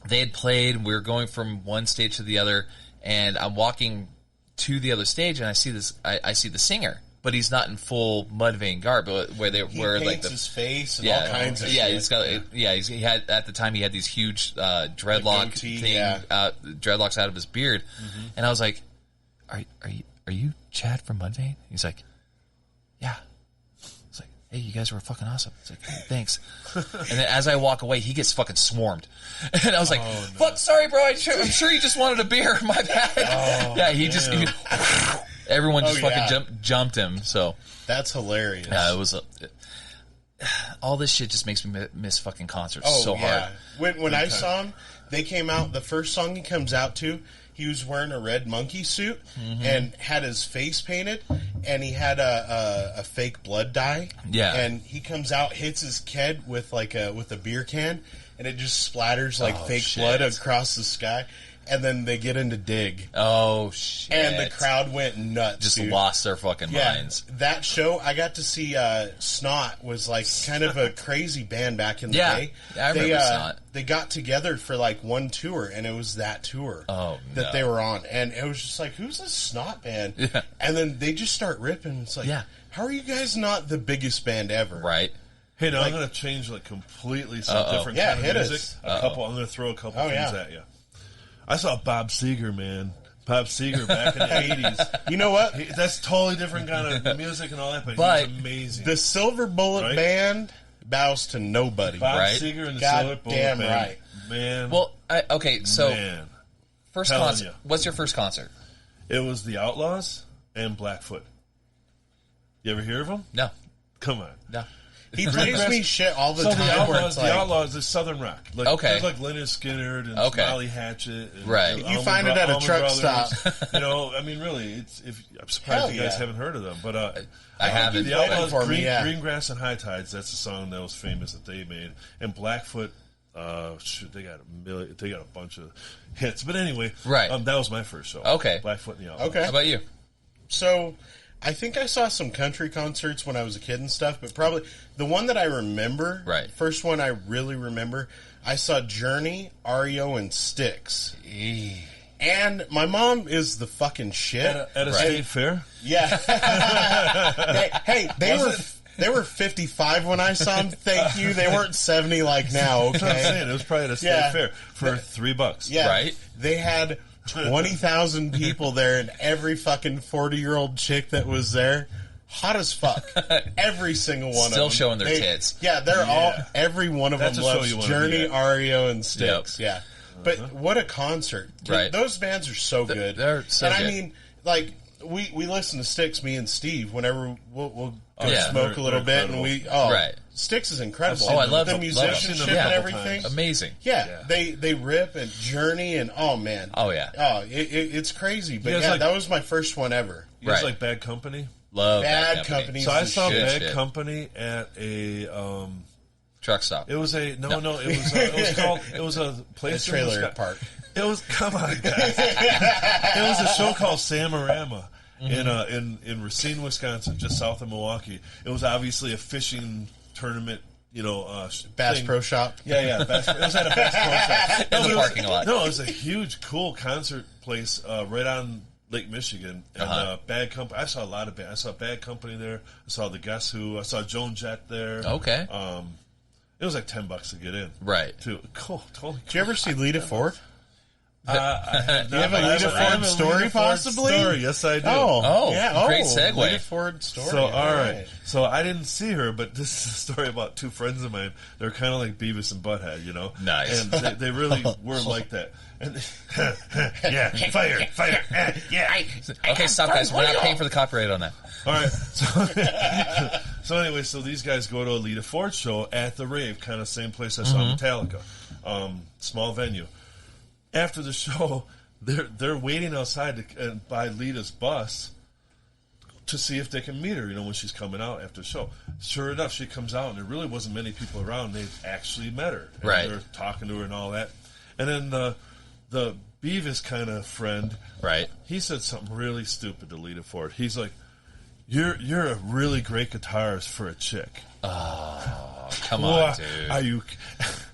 [SPEAKER 1] They had played, we were going from one stage to the other, and I'm walking to the other stage, and I see this, I see the singer, but he's not in full Mudvayne garb, where they were like
[SPEAKER 2] his face and all kinds of shit.
[SPEAKER 1] He's got, he had, at the time, he had these huge dreadlock dreadlocks out of his beard, and I was like, are you Chad from Mudvayne? He's like, yeah. It's like, hey, you guys were fucking awesome. It's like, hey, thanks. And then as I walk away, he gets fucking swarmed. And I was like, fuck, sorry, bro. I'm sure you just wanted a beer. My bad. Everyone just fucking jumped him. So
[SPEAKER 2] that's hilarious.
[SPEAKER 1] Yeah, it was all this shit just makes me miss fucking concerts so hard.
[SPEAKER 2] When I saw him, they came out, the first song he comes out to, he was wearing a red monkey suit and had his face painted, and he had a fake blood dye. Yeah, and he comes out, hits his kid with a beer can, and it just splatters like fake blood across the sky. And then they get into Dig.
[SPEAKER 1] Oh, shit.
[SPEAKER 2] And the crowd went nuts,
[SPEAKER 1] just lost their fucking minds.
[SPEAKER 2] That show, I got to see Snot was like kind of a crazy band back in the day.
[SPEAKER 1] Yeah, I remember Snot.
[SPEAKER 2] They got together for like one tour, and it was that tour that they were on. And it was just like, who's this Snot band? Yeah. And then they just start ripping. It's like, how are you guys not the biggest band ever?
[SPEAKER 1] Right.
[SPEAKER 3] Hey, now I'm going to change completely some different kind of music. I'm going to throw a couple things at you. I saw Bob Seger, man. Bob Seger back in the 80s.
[SPEAKER 2] You know what?
[SPEAKER 3] That's totally different kind of music and all that, but he's amazing.
[SPEAKER 2] The Silver Bullet Band bows to nobody.
[SPEAKER 3] Bob Seger and the Silver Bullet Band.
[SPEAKER 2] Right.
[SPEAKER 3] Man.
[SPEAKER 1] Well, first concert. What's your first concert?
[SPEAKER 3] It was the Outlaws and Blackfoot. You ever hear of them?
[SPEAKER 1] No.
[SPEAKER 3] Come on.
[SPEAKER 1] No.
[SPEAKER 2] He plays me shit all the time.
[SPEAKER 3] The Outlaws is Southern rock. There's like Lynyrd Skynyrd and Smiley Hatchet. And
[SPEAKER 2] you find it at a truck stop.
[SPEAKER 3] I mean, really, I'm surprised you guys haven't heard of them. But
[SPEAKER 1] I haven't.
[SPEAKER 3] The Outlaws, Greengrass and High Tides, that's the song that was famous that they made. And Blackfoot, they got a bunch of hits. But anyway, that was my first show.
[SPEAKER 1] Okay.
[SPEAKER 3] Blackfoot and the Outlaws.
[SPEAKER 2] Okay.
[SPEAKER 1] How about you?
[SPEAKER 2] So, I think I saw some country concerts when I was a kid and stuff, but probably the one that I remember, first one I really remember, I saw Journey, REO, and Styx. And my mom is the fucking shit.
[SPEAKER 3] At a state fair?
[SPEAKER 2] Yeah. They were 55 when I saw them. Thank you. They weren't 70 like now, okay?
[SPEAKER 3] That's what I'm saying. It was probably at a state fair for $3.
[SPEAKER 2] Yeah.
[SPEAKER 1] Right?
[SPEAKER 2] They had 20,000 people there, and every fucking 40-year-old chick that was there hot as fuck. Every single one
[SPEAKER 1] Still
[SPEAKER 2] of them.
[SPEAKER 1] showing their tits.
[SPEAKER 2] Yeah, they're all, every one of them loves Journey, REO, and Styx. Yep. Yeah. But what a concert.
[SPEAKER 1] Right.
[SPEAKER 2] Those bands are so good.
[SPEAKER 1] They're so good.
[SPEAKER 2] And I mean, like, we listen to Styx, me and Steve, whenever we'll go smoke a little bit, and Styx is incredible.
[SPEAKER 1] I love
[SPEAKER 2] the musicianship and everything.
[SPEAKER 1] Amazing.
[SPEAKER 2] Yeah, they rip and Journey and man.
[SPEAKER 1] Oh yeah.
[SPEAKER 2] Oh, it's crazy. But yeah, that was my first one ever.
[SPEAKER 3] You guys like Bad Company?
[SPEAKER 1] Love
[SPEAKER 2] Bad Company.
[SPEAKER 3] So I saw Bad Company at a
[SPEAKER 1] truck stop.
[SPEAKER 3] It was a it was a place,
[SPEAKER 2] a trailer park.
[SPEAKER 3] It was, come on, guys. It was a show called Samorama in Racine, Wisconsin, just south of Milwaukee. It was obviously a fishing tournament,
[SPEAKER 2] Bass Pro Shop.
[SPEAKER 3] Yeah. It was at a Bass Pro Shop.
[SPEAKER 1] In the parking lot.
[SPEAKER 3] No, it was a huge, cool concert place right on Lake Michigan. And Bad Company. I saw a lot of bands. I saw Bad Company there. I saw the Guess Who. I saw Joan Jett there.
[SPEAKER 1] Okay.
[SPEAKER 3] It was like $10 to get in.
[SPEAKER 1] Right.
[SPEAKER 3] Too cool. Totally.
[SPEAKER 2] Did you ever see Lita Ford?
[SPEAKER 3] You have
[SPEAKER 2] a Lita Ford story, possibly?
[SPEAKER 3] Yes, I do.
[SPEAKER 1] Great segue.
[SPEAKER 2] Lita Ford story.
[SPEAKER 3] So, all right. So, I didn't see her, but this is a story about two friends of mine. They're kind of like Beavis and Butthead,
[SPEAKER 1] Nice.
[SPEAKER 3] And they really were like that. And yeah, fire, yeah.
[SPEAKER 1] Okay, stop, guys. We're not paying for the copyright on that.
[SPEAKER 3] All right. So anyway, so these guys go to a Lita Ford show at the rave, kind of same place I saw Metallica, small venue. After the show, they're waiting outside by Lita's bus to see if they can meet her, when she's coming out after the show. Sure enough, she comes out, and there really wasn't many people around. They actually met her. And
[SPEAKER 1] right.
[SPEAKER 3] They're talking to her and all that. And then the Beavis kind of friend,
[SPEAKER 1] right?
[SPEAKER 3] He said something really stupid to Lita Ford. He's like, You're a really great guitarist for a chick.
[SPEAKER 1] Oh, come on, dude.
[SPEAKER 3] Are you...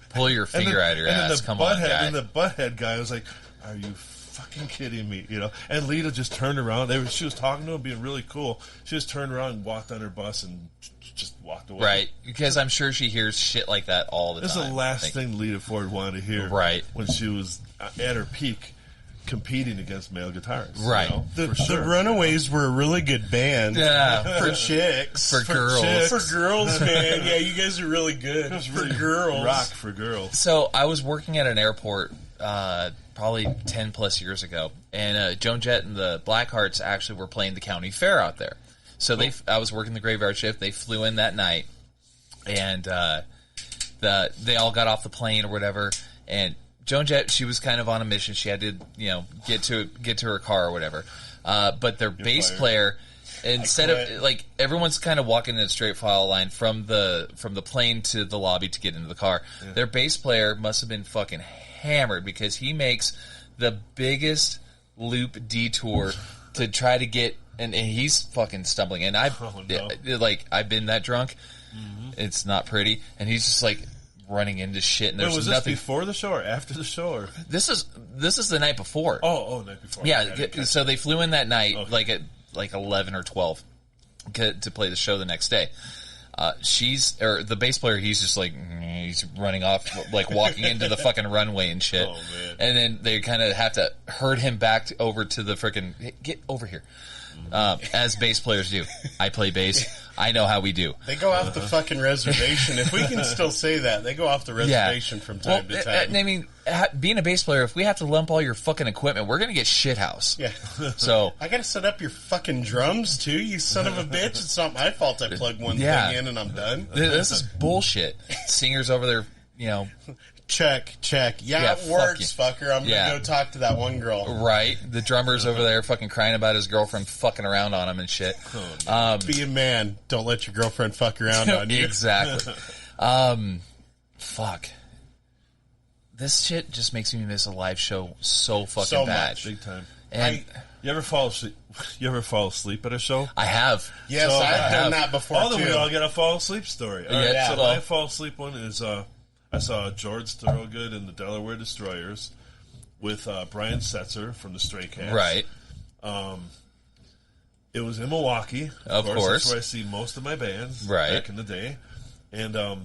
[SPEAKER 1] Pull your finger out of your ass. Come on, guy.
[SPEAKER 3] And the butthead guy was like, "Are you fucking kidding me?" And Lita just turned around. She was talking to him, being really cool. She just turned around and walked on her bus and just walked away.
[SPEAKER 1] Right, because I'm sure she hears shit like that all the time.
[SPEAKER 3] This is the last thing Lita Ford wanted to hear.
[SPEAKER 1] Right.
[SPEAKER 3] When she was at her peak, competing against male guitarists.
[SPEAKER 1] Right.
[SPEAKER 2] The Runaways were a really good band.
[SPEAKER 1] Yeah.
[SPEAKER 2] For chicks.
[SPEAKER 1] For girls.
[SPEAKER 2] Chicks. For girls, man. Yeah, you guys are really good.
[SPEAKER 3] It was really
[SPEAKER 2] for girls.
[SPEAKER 3] Rock for girls.
[SPEAKER 1] So I was working at an airport probably 10 plus years ago, and Joan Jett and the Blackhearts actually were playing the county fair out there. So I was working the graveyard shift. They flew in that night, and they all got off the plane or whatever, and Joan Jett, she was kind of on a mission. She had to, get to her car or whatever. But their bass player, instead of everyone's kind of walking in a straight file line from the plane to the lobby to get into the car. Yeah. Their bass player must have been fucking hammered because he makes the biggest loop detour to try to get, and he's fucking stumbling. And I've been that drunk. Mm-hmm. It's not pretty, and he's just like running into shit, and there's
[SPEAKER 3] was
[SPEAKER 1] nothing.
[SPEAKER 3] This before the show or after the show? Or?
[SPEAKER 1] This is the night before.
[SPEAKER 3] Oh, night before.
[SPEAKER 1] Yeah, so they flew in that night, at 11 or 12, to play the show the next day. The bass player, he's just like, he's running off, like walking into the fucking runway and shit.
[SPEAKER 3] Oh, man.
[SPEAKER 1] And then they kind of have to herd him back over to the freaking, hey, get over here. As bass players do. I play bass. I know how we do.
[SPEAKER 2] They go off the fucking reservation. If we can still say that, they go off the reservation from time to time.
[SPEAKER 1] I mean, being a bass player, if we have to lump all your fucking equipment, we're going to get shithouse.
[SPEAKER 2] Yeah.
[SPEAKER 1] So
[SPEAKER 2] I got to set up your fucking drums, too, you son of a bitch. It's not my fault I plugged one thing in and I'm done.
[SPEAKER 1] This is bullshit. Singers over there,
[SPEAKER 2] Check. Yeah, it works, fucker. I'm going to go talk to that one girl.
[SPEAKER 1] Right. The drummer's over there fucking crying about his girlfriend fucking around on him and shit.
[SPEAKER 2] Be a man. Don't let your girlfriend fuck around on you.
[SPEAKER 1] Exactly. Fuck. This shit just makes me miss a live show so fucking bad.
[SPEAKER 3] Much. Big time.
[SPEAKER 1] And
[SPEAKER 3] you ever fall asleep? You ever fall asleep at a show?
[SPEAKER 1] I have.
[SPEAKER 2] Yes, I've done that before, too.
[SPEAKER 3] We all get a fall asleep story.
[SPEAKER 1] Yeah.
[SPEAKER 3] So my fall asleep one is... I saw George Thorogood and the Delaware Destroyers with Brian Setzer from the Stray Cats.
[SPEAKER 1] Right.
[SPEAKER 3] It was in Milwaukee.
[SPEAKER 1] Of course.
[SPEAKER 3] That's where I see most of my bands
[SPEAKER 1] back
[SPEAKER 3] in the day. And I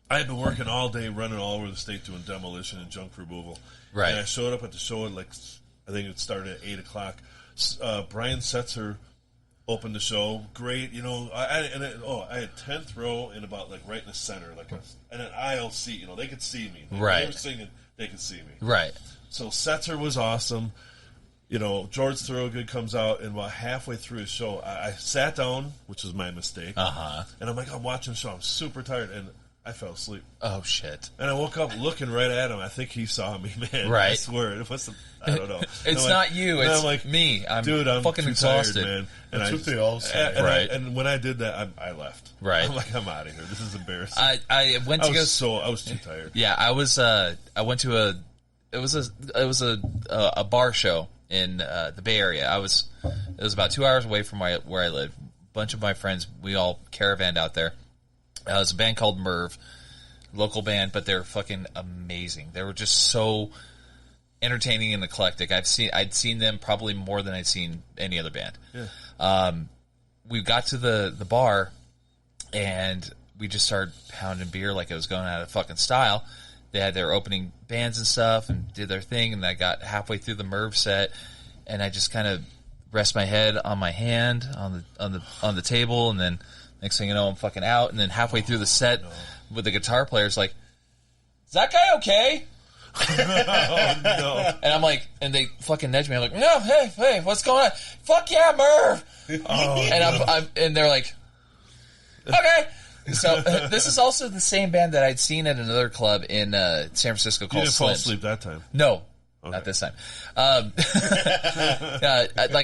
[SPEAKER 3] had been working all day, running all over the state doing demolition and junk removal.
[SPEAKER 1] Right.
[SPEAKER 3] And I showed up at the show at I think it started at 8 o'clock. Brian Setzer opened the show. Great, you know. I had 10th row and about like right in the center, like and an aisle seat. You know, they could see me.
[SPEAKER 1] Right.
[SPEAKER 3] They were singing, they could see me.
[SPEAKER 1] Right.
[SPEAKER 3] So Setzer was awesome. You know, George Thorogood comes out, and about halfway through his show, I sat down, which was my mistake. And I'm like, I'm watching the show. I'm super tired, and I fell asleep.
[SPEAKER 1] Oh, shit.
[SPEAKER 3] And I woke up looking right at him. I think he saw me, man.
[SPEAKER 1] Right.
[SPEAKER 3] I swear. It wasn't, I don't know.
[SPEAKER 1] It's not you. It's like, me. I'm fucking exhausted.
[SPEAKER 3] Tired, man. And
[SPEAKER 2] that's what they all say.
[SPEAKER 1] Right.
[SPEAKER 3] And when I did that, I left.
[SPEAKER 1] Right.
[SPEAKER 3] I'm like, I'm out of here. This is embarrassing.
[SPEAKER 1] I went to
[SPEAKER 3] I was too tired.
[SPEAKER 1] Yeah, I went to it was a bar show in the Bay Area. It was about 2 hours away from where I live. A bunch of my friends, we all caravanned out there. It was a band called Merv, local band, but they're fucking amazing. They were just so entertaining and eclectic. I'd seen them probably more than I'd seen any other band. Yeah. We got to the bar, and we just started pounding beer like it was going out of fucking style. They had their opening bands and stuff and did their thing, and I got halfway through the Merv set, and I just kind of rest my head on my hand on the table, and then next thing you know, I'm fucking out. And then halfway through the set, with the guitar player's like, "Is that guy okay?"
[SPEAKER 3] Oh, no.
[SPEAKER 1] And I'm like, and they fucking nudge me. I'm like, "No, hey, what's going on? Fuck yeah, Merv!" And and they're like, "Okay." So this is also the same band that I'd seen at another club in San Francisco called
[SPEAKER 3] You didn't
[SPEAKER 1] Slim's.
[SPEAKER 3] fall asleep that time?
[SPEAKER 1] No, not this time. Like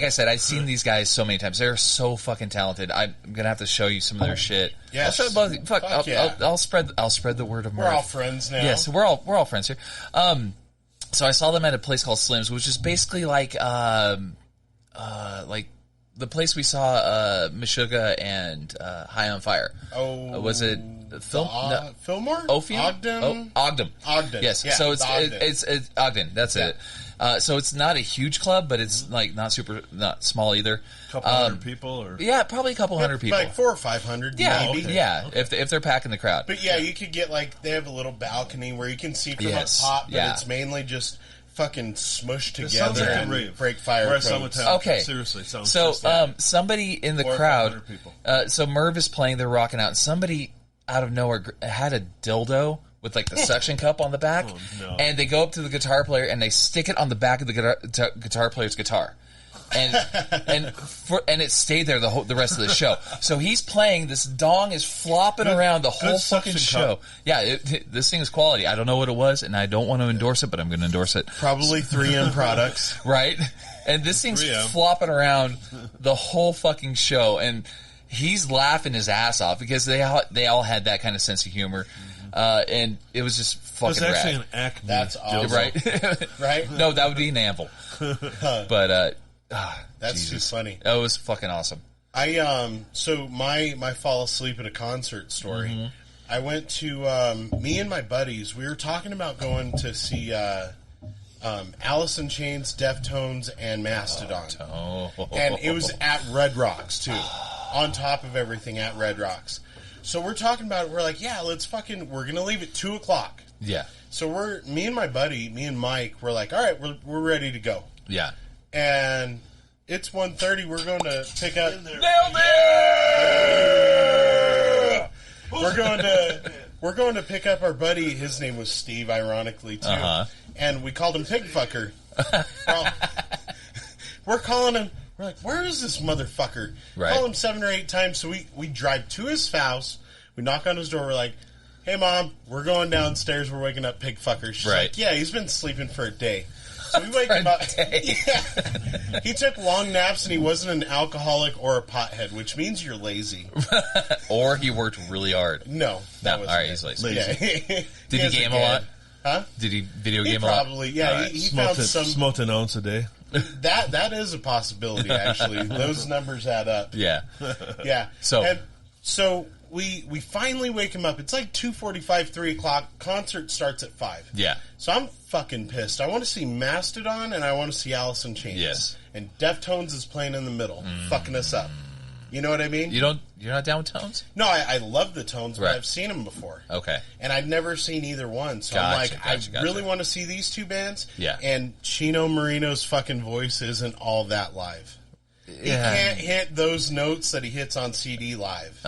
[SPEAKER 1] I said, I've seen these guys so many times. They're so fucking talented. I'm gonna have to show you some of their shit.
[SPEAKER 2] Yes.
[SPEAKER 1] I'll show you both. Fuck, I'll spread the word of Merv.
[SPEAKER 2] We're all friends now.
[SPEAKER 1] Yes, we're all friends here. So I saw them at a place called Slim's, which is basically like the place we saw Meshuggah and High on Fire.
[SPEAKER 2] Oh,
[SPEAKER 1] was it
[SPEAKER 2] Fillmore?
[SPEAKER 1] Ogden?
[SPEAKER 2] Ogden.
[SPEAKER 1] Yes.
[SPEAKER 2] Yeah,
[SPEAKER 1] So it's Ogden. That's it. So it's not a huge club, but it's like not small either.
[SPEAKER 3] Couple hundred people, or
[SPEAKER 1] probably a couple hundred people,
[SPEAKER 2] like 400 or 500.
[SPEAKER 1] Yeah,
[SPEAKER 2] maybe.
[SPEAKER 1] Yeah. If they're packing the crowd.
[SPEAKER 2] But yeah, you could get they have a little balcony where you can see from up top, but it's mainly just fucking smushed together and break fire.
[SPEAKER 1] Okay,
[SPEAKER 3] seriously, sounds
[SPEAKER 1] so somebody in the crowd, so Merv is playing, they're rocking out, and somebody out of nowhere had a dildo with like the suction cup on the back, and they go up to the guitar player and they stick it on the back of the guitar player's guitar. And it stayed there the rest of the show. So he's playing. This dong is flopping around the whole fucking show. Yeah, this thing is quality. I don't know what it was, and I don't want to endorse it, but I'm going to endorse it.
[SPEAKER 2] Probably 3M products,
[SPEAKER 1] right? And this thing's flopping around the whole fucking show, and he's laughing his ass off because they all had that kind of sense of humor, and it was just fucking rad.
[SPEAKER 3] It's actually an Acme.
[SPEAKER 2] That's awesome,
[SPEAKER 1] right?
[SPEAKER 2] Right?
[SPEAKER 1] No, that would be an Anvil, but.
[SPEAKER 2] That's too funny.
[SPEAKER 1] That was fucking awesome.
[SPEAKER 2] So my fall asleep at a concert story. Mm-hmm. I went to me and my buddies. We were talking about going to see Alice in Chains, Deftones, and Mastodon. And it was at Red Rocks too, on top of everything at Red Rocks. So we're talking about it. We're like, yeah, we're gonna leave at 2:00.
[SPEAKER 1] Yeah.
[SPEAKER 2] So me and my buddy, me and Mike, we're like, all right, we're ready to go.
[SPEAKER 1] Yeah.
[SPEAKER 2] And it's 1:30. We're going to pick up.
[SPEAKER 1] Nailed it!
[SPEAKER 2] We're going to pick up our buddy. His name was Steve, ironically too, and we called him Pigfucker. We're calling him. We're like, where is this motherfucker?
[SPEAKER 1] Right.
[SPEAKER 2] Call him 7 or 8 times. So we drive to his house. We knock on his door. We're like, hey mom, we're going downstairs. We're waking up Pigfucker. She's like, yeah, he's been sleeping for a day. So we wake him up. Yeah. He took long naps and he wasn't an alcoholic or a pothead, which means you're lazy.
[SPEAKER 1] Or he worked really hard.
[SPEAKER 2] No.
[SPEAKER 1] All right, he's lazy.
[SPEAKER 2] Yeah.
[SPEAKER 1] Did he game a lot?
[SPEAKER 2] Huh?
[SPEAKER 1] Did he video game a lot?
[SPEAKER 2] Probably, yeah.
[SPEAKER 1] Right.
[SPEAKER 2] He found some.
[SPEAKER 3] Smoked an ounce a day.
[SPEAKER 2] That is a possibility, actually. Those numbers add up.
[SPEAKER 1] Yeah.
[SPEAKER 2] Yeah.
[SPEAKER 1] So
[SPEAKER 2] we finally wake him up. It's like 2:45, 3:00. Concert starts at 5.
[SPEAKER 1] Yeah.
[SPEAKER 2] So I'm fucking pissed. I want to see Mastodon and I want to see Alice in Chains.
[SPEAKER 1] Yes.
[SPEAKER 2] And Deftones is playing in the middle, fucking us up. You know what I mean?
[SPEAKER 1] You're not down with Tones?
[SPEAKER 2] No, I love the Tones, but I've seen them before.
[SPEAKER 1] Okay.
[SPEAKER 2] And I'd never seen either one. So I'm like, I really want to see these two bands.
[SPEAKER 1] Yeah.
[SPEAKER 2] And Chino Marino's fucking voice isn't all that live. He can't hit those notes that he hits on CD live.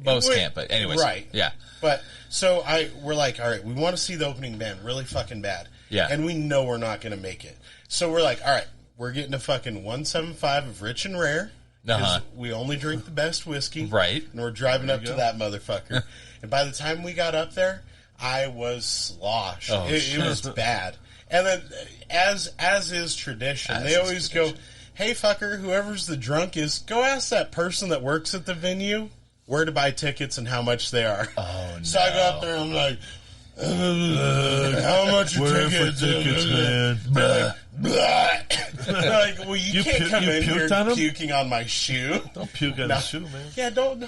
[SPEAKER 1] Most can't, but anyways.
[SPEAKER 2] Right.
[SPEAKER 1] Yeah.
[SPEAKER 2] But, so we're like, all right, we want to see the opening band really fucking bad.
[SPEAKER 1] Yeah.
[SPEAKER 2] And we know we're not going to make it. So we're like, all right, we're getting a fucking 175 of Rich and Rare. Because we only drink the best whiskey.
[SPEAKER 1] Right.
[SPEAKER 2] And we're driving up to that motherfucker. And by the time we got up there, I was sloshed. It was bad. And then, as is tradition, they always go, hey, fucker, whoever's the drunk is, go ask that person that works at the venue where to buy tickets and how much they are.
[SPEAKER 1] Oh, no.
[SPEAKER 2] So I go up there and I'm like, how much are tickets,
[SPEAKER 3] man?
[SPEAKER 2] Like, like, well, you can't come in here puking on my shoe.
[SPEAKER 3] Don't puke on the shoe, man.
[SPEAKER 2] Yeah, don't do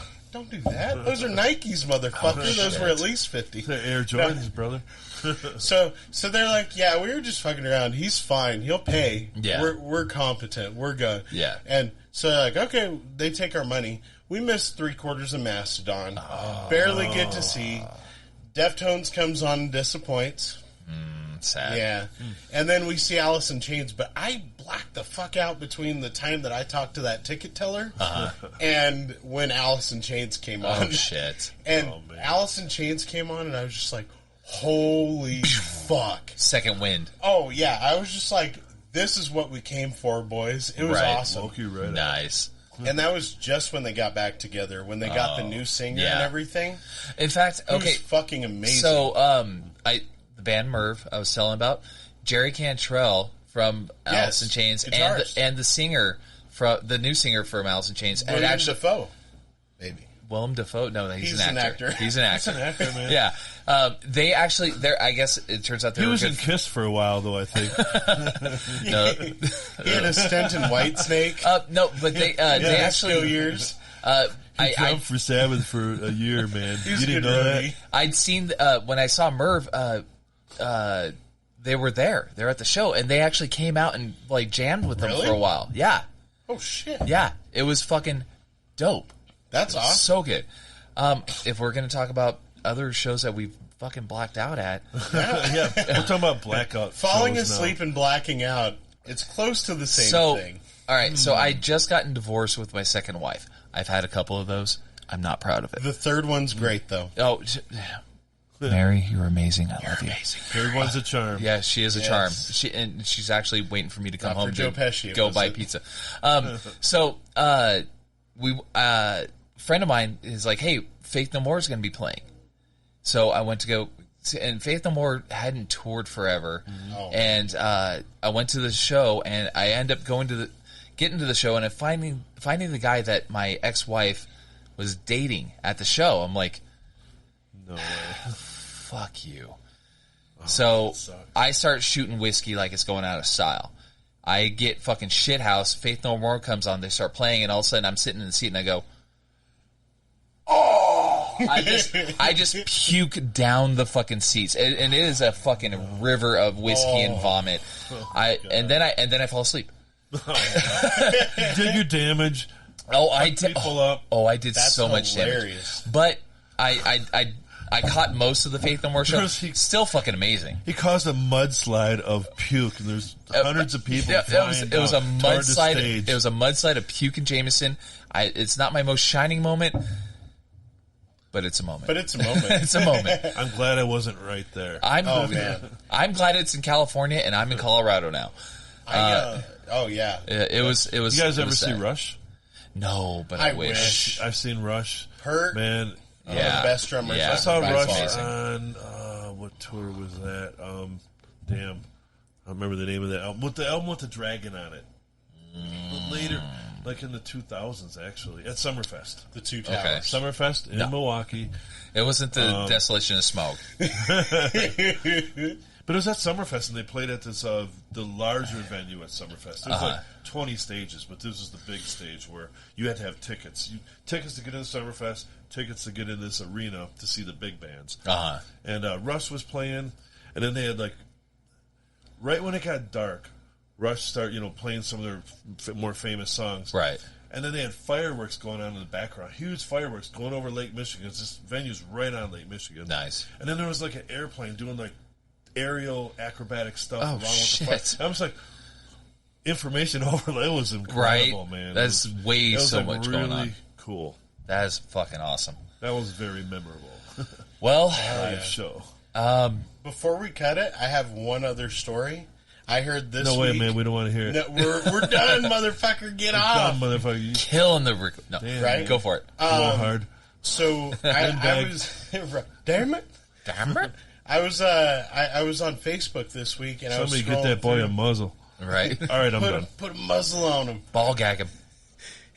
[SPEAKER 2] that. Those are Nikes, motherfucker. Those were at least 50.
[SPEAKER 3] They're Air Jordans, brother.
[SPEAKER 2] So they're like, yeah, we were just fucking around. He's fine. He'll pay.
[SPEAKER 1] Yeah.
[SPEAKER 2] We're competent. We're good.
[SPEAKER 1] Yeah.
[SPEAKER 2] And so they're like, okay, they take our money. We missed 3/4 of Mastodon. Barely get to see. Deftones comes on and disappoints.
[SPEAKER 1] Sad.
[SPEAKER 2] Yeah. And then we see Alice in Chains, but I blacked the fuck out between the time that I talked to that ticket teller and when Alice in Chains came on.
[SPEAKER 1] Oh, shit.
[SPEAKER 2] And Alice in Chains came on, and I was just like, holy fuck.
[SPEAKER 1] Second wind.
[SPEAKER 2] Oh, yeah. I was just like, this is what we came for, boys. It was awesome.
[SPEAKER 1] Nice.
[SPEAKER 2] And that was just when they got back together, when they got the new singer and everything.
[SPEAKER 1] In fact,
[SPEAKER 2] it was fucking amazing.
[SPEAKER 1] So, the band Merv I was telling about, Jerry Cantrell from Alice in Chains, and the singer from the new singer from Alice in Chains,
[SPEAKER 2] Willem Dafoe, maybe.
[SPEAKER 1] Willem Dafoe? No, he's an actor.
[SPEAKER 2] He's
[SPEAKER 1] an actor.
[SPEAKER 3] He's an actor, man.
[SPEAKER 1] Yeah. They actually, I guess it turns out
[SPEAKER 3] he was in Kiss for a while, though, I think.
[SPEAKER 1] No.
[SPEAKER 2] He had a stint in Whitesnake.
[SPEAKER 1] No, but they actually...
[SPEAKER 2] years.
[SPEAKER 3] He jumped for Sabbath for a year, man. You didn't know that?
[SPEAKER 1] I'd seen, when I saw Merv, they were there. They were at the show, and they actually came out and, like, jammed with them for a while. Yeah.
[SPEAKER 2] Oh, shit.
[SPEAKER 1] Yeah. It was fucking dope.
[SPEAKER 2] That's awesome.
[SPEAKER 1] So good. If we're going to talk about other shows that we've fucking blacked out at.
[SPEAKER 3] Yeah, we're talking about blackout.
[SPEAKER 2] Falling asleep and blacking out, it's close to the same thing.
[SPEAKER 1] All right, so I just gotten divorced with my second wife. I've had a couple of those. I'm not proud of it.
[SPEAKER 2] The third one's great, though.
[SPEAKER 1] Oh, Mary, you're amazing. I love you.
[SPEAKER 3] Third one's a charm.
[SPEAKER 1] Yeah, she is a charm. She's actually waiting for me to come home
[SPEAKER 2] Joe Pesci,
[SPEAKER 1] go buy pizza. Friend of mine is like, hey, Faith No More is going to be playing. So I went to go, and Faith No More hadn't toured forever. And I went to the show, and I end up getting to the show, and finding the guy that my ex-wife was dating at the show. I'm like,
[SPEAKER 3] no way.
[SPEAKER 1] Fuck you. So I start shooting whiskey like it's going out of style. I get fucking shithouse. Faith No More comes on. They start playing, and all of a sudden I'm sitting in the seat, and I go, oh! I just puke down the fucking seats, and it is a fucking river of whiskey and vomit. And then I fall asleep.
[SPEAKER 3] You did your damage.
[SPEAKER 1] Oh, I did. I did
[SPEAKER 2] That's
[SPEAKER 1] so much
[SPEAKER 2] hilarious.
[SPEAKER 1] damage. But I caught most of the Faith No More show. Still fucking amazing.
[SPEAKER 3] He caused a mudslide of puke, and there's hundreds of people flying
[SPEAKER 1] it was a mudslide.
[SPEAKER 3] It
[SPEAKER 1] was a mudslide of puke and Jameson. It's not my most shining moment, but it's a moment. It's a moment.
[SPEAKER 3] I'm glad I wasn't right there.
[SPEAKER 2] Man.
[SPEAKER 1] I'm glad it's in California, and I'm in Colorado now. It was.
[SPEAKER 3] You guys ever see Rush?
[SPEAKER 1] No, but I wish.
[SPEAKER 3] I've seen Rush.
[SPEAKER 2] Hurt,
[SPEAKER 3] man.
[SPEAKER 2] One of the best drummers.
[SPEAKER 3] I saw Rush on what tour was that? Damn, I remember the name of that album. The album with the dragon on it. Later, like in the 2000s, actually, at Summerfest.
[SPEAKER 2] The Two Towers.
[SPEAKER 1] Okay.
[SPEAKER 3] Summerfest in Milwaukee.
[SPEAKER 1] It wasn't the Desolation of Smoke.
[SPEAKER 3] But it was at Summerfest, and they played at this the larger venue at Summerfest. There was like 20 stages, but this was the big stage where you had to have tickets. Tickets to get into Summerfest, tickets to get in this arena to see the big bands. And Rush was playing, and then they had right when it got dark, Rush started playing some of their more famous songs.
[SPEAKER 1] Right.
[SPEAKER 3] And then they had fireworks going on in the background, huge fireworks going over Lake Michigan. This venue's right on Lake Michigan.
[SPEAKER 1] Nice.
[SPEAKER 3] And then there was like an airplane doing aerial acrobatic stuff along with
[SPEAKER 1] shit.
[SPEAKER 3] the fire. I was like, information overload. It was incredible, man.
[SPEAKER 1] That's way so much
[SPEAKER 3] really
[SPEAKER 1] going on.
[SPEAKER 3] Cool.
[SPEAKER 1] That is fucking awesome.
[SPEAKER 3] That was very memorable.
[SPEAKER 1] Well,
[SPEAKER 3] live show.
[SPEAKER 2] Before we cut it, I have one other story. I heard this
[SPEAKER 3] No way,
[SPEAKER 2] week,
[SPEAKER 3] man. We don't want to hear it.
[SPEAKER 2] No, we're done, motherfucker. Get off.
[SPEAKER 3] Done, motherfucker.
[SPEAKER 1] killing the no,
[SPEAKER 2] Right?
[SPEAKER 1] Go for it.
[SPEAKER 3] Hard.
[SPEAKER 2] So I was damn it. I was on Facebook this week and
[SPEAKER 3] Somebody
[SPEAKER 2] I was
[SPEAKER 3] get that boy
[SPEAKER 2] through,
[SPEAKER 3] a muzzle.
[SPEAKER 1] Right.
[SPEAKER 3] All right, I'm done.
[SPEAKER 2] Put a muzzle on him.
[SPEAKER 1] Ball gag him.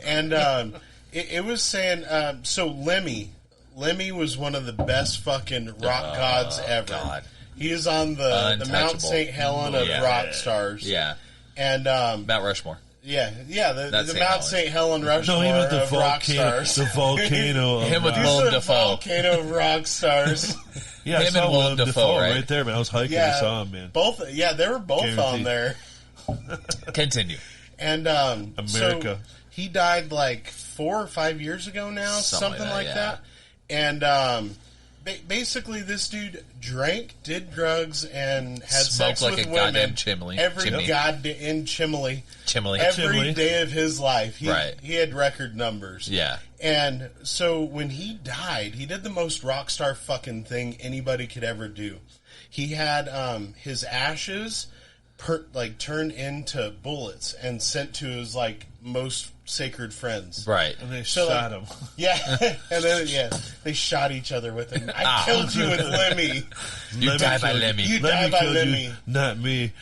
[SPEAKER 2] And it was saying so Lemmy was one of the best fucking rock gods ever.
[SPEAKER 1] God.
[SPEAKER 2] He is on the Mount St. Helen of rock stars.
[SPEAKER 1] Yeah.
[SPEAKER 2] And
[SPEAKER 1] Mount Rushmore.
[SPEAKER 2] the Mount St. Helen Rushmore
[SPEAKER 3] No, he meant the
[SPEAKER 2] of rock stars.
[SPEAKER 3] The volcano.
[SPEAKER 1] Him with
[SPEAKER 2] He's
[SPEAKER 1] Willem
[SPEAKER 2] the
[SPEAKER 1] Dafoe.
[SPEAKER 2] volcano of rock stars.
[SPEAKER 3] Yeah,
[SPEAKER 1] Him
[SPEAKER 3] I saw
[SPEAKER 1] and Willem Dafoe,
[SPEAKER 3] right there, man. I was hiking. I saw him, man.
[SPEAKER 2] Both. Yeah, they were both
[SPEAKER 3] Guaranteed.
[SPEAKER 2] on there.
[SPEAKER 1] Continue.
[SPEAKER 2] And
[SPEAKER 3] America.
[SPEAKER 2] So he died like 4 or 5 years ago now, something like that. And basically, this dude drank, did drugs, and had
[SPEAKER 1] Smoked
[SPEAKER 2] sex
[SPEAKER 1] like
[SPEAKER 2] with
[SPEAKER 1] a
[SPEAKER 2] women
[SPEAKER 1] goddamn chimney.
[SPEAKER 2] every goddamn chimney.
[SPEAKER 1] Chimney.
[SPEAKER 2] Every day of his life. He
[SPEAKER 1] Right.
[SPEAKER 2] he had record numbers.
[SPEAKER 1] Yeah.
[SPEAKER 2] And so when he died, he did the most rock star fucking thing anybody could ever do. He had his ashes turned into bullets and sent to his most sacred friends.
[SPEAKER 1] Right.
[SPEAKER 3] And they
[SPEAKER 2] So,
[SPEAKER 3] shot him.
[SPEAKER 2] Yeah, and then they shot each other with him. I killed you with Lemmy.
[SPEAKER 1] You die by Lemmy.
[SPEAKER 2] You die by
[SPEAKER 3] killed
[SPEAKER 2] Lemmy.
[SPEAKER 3] you, not me.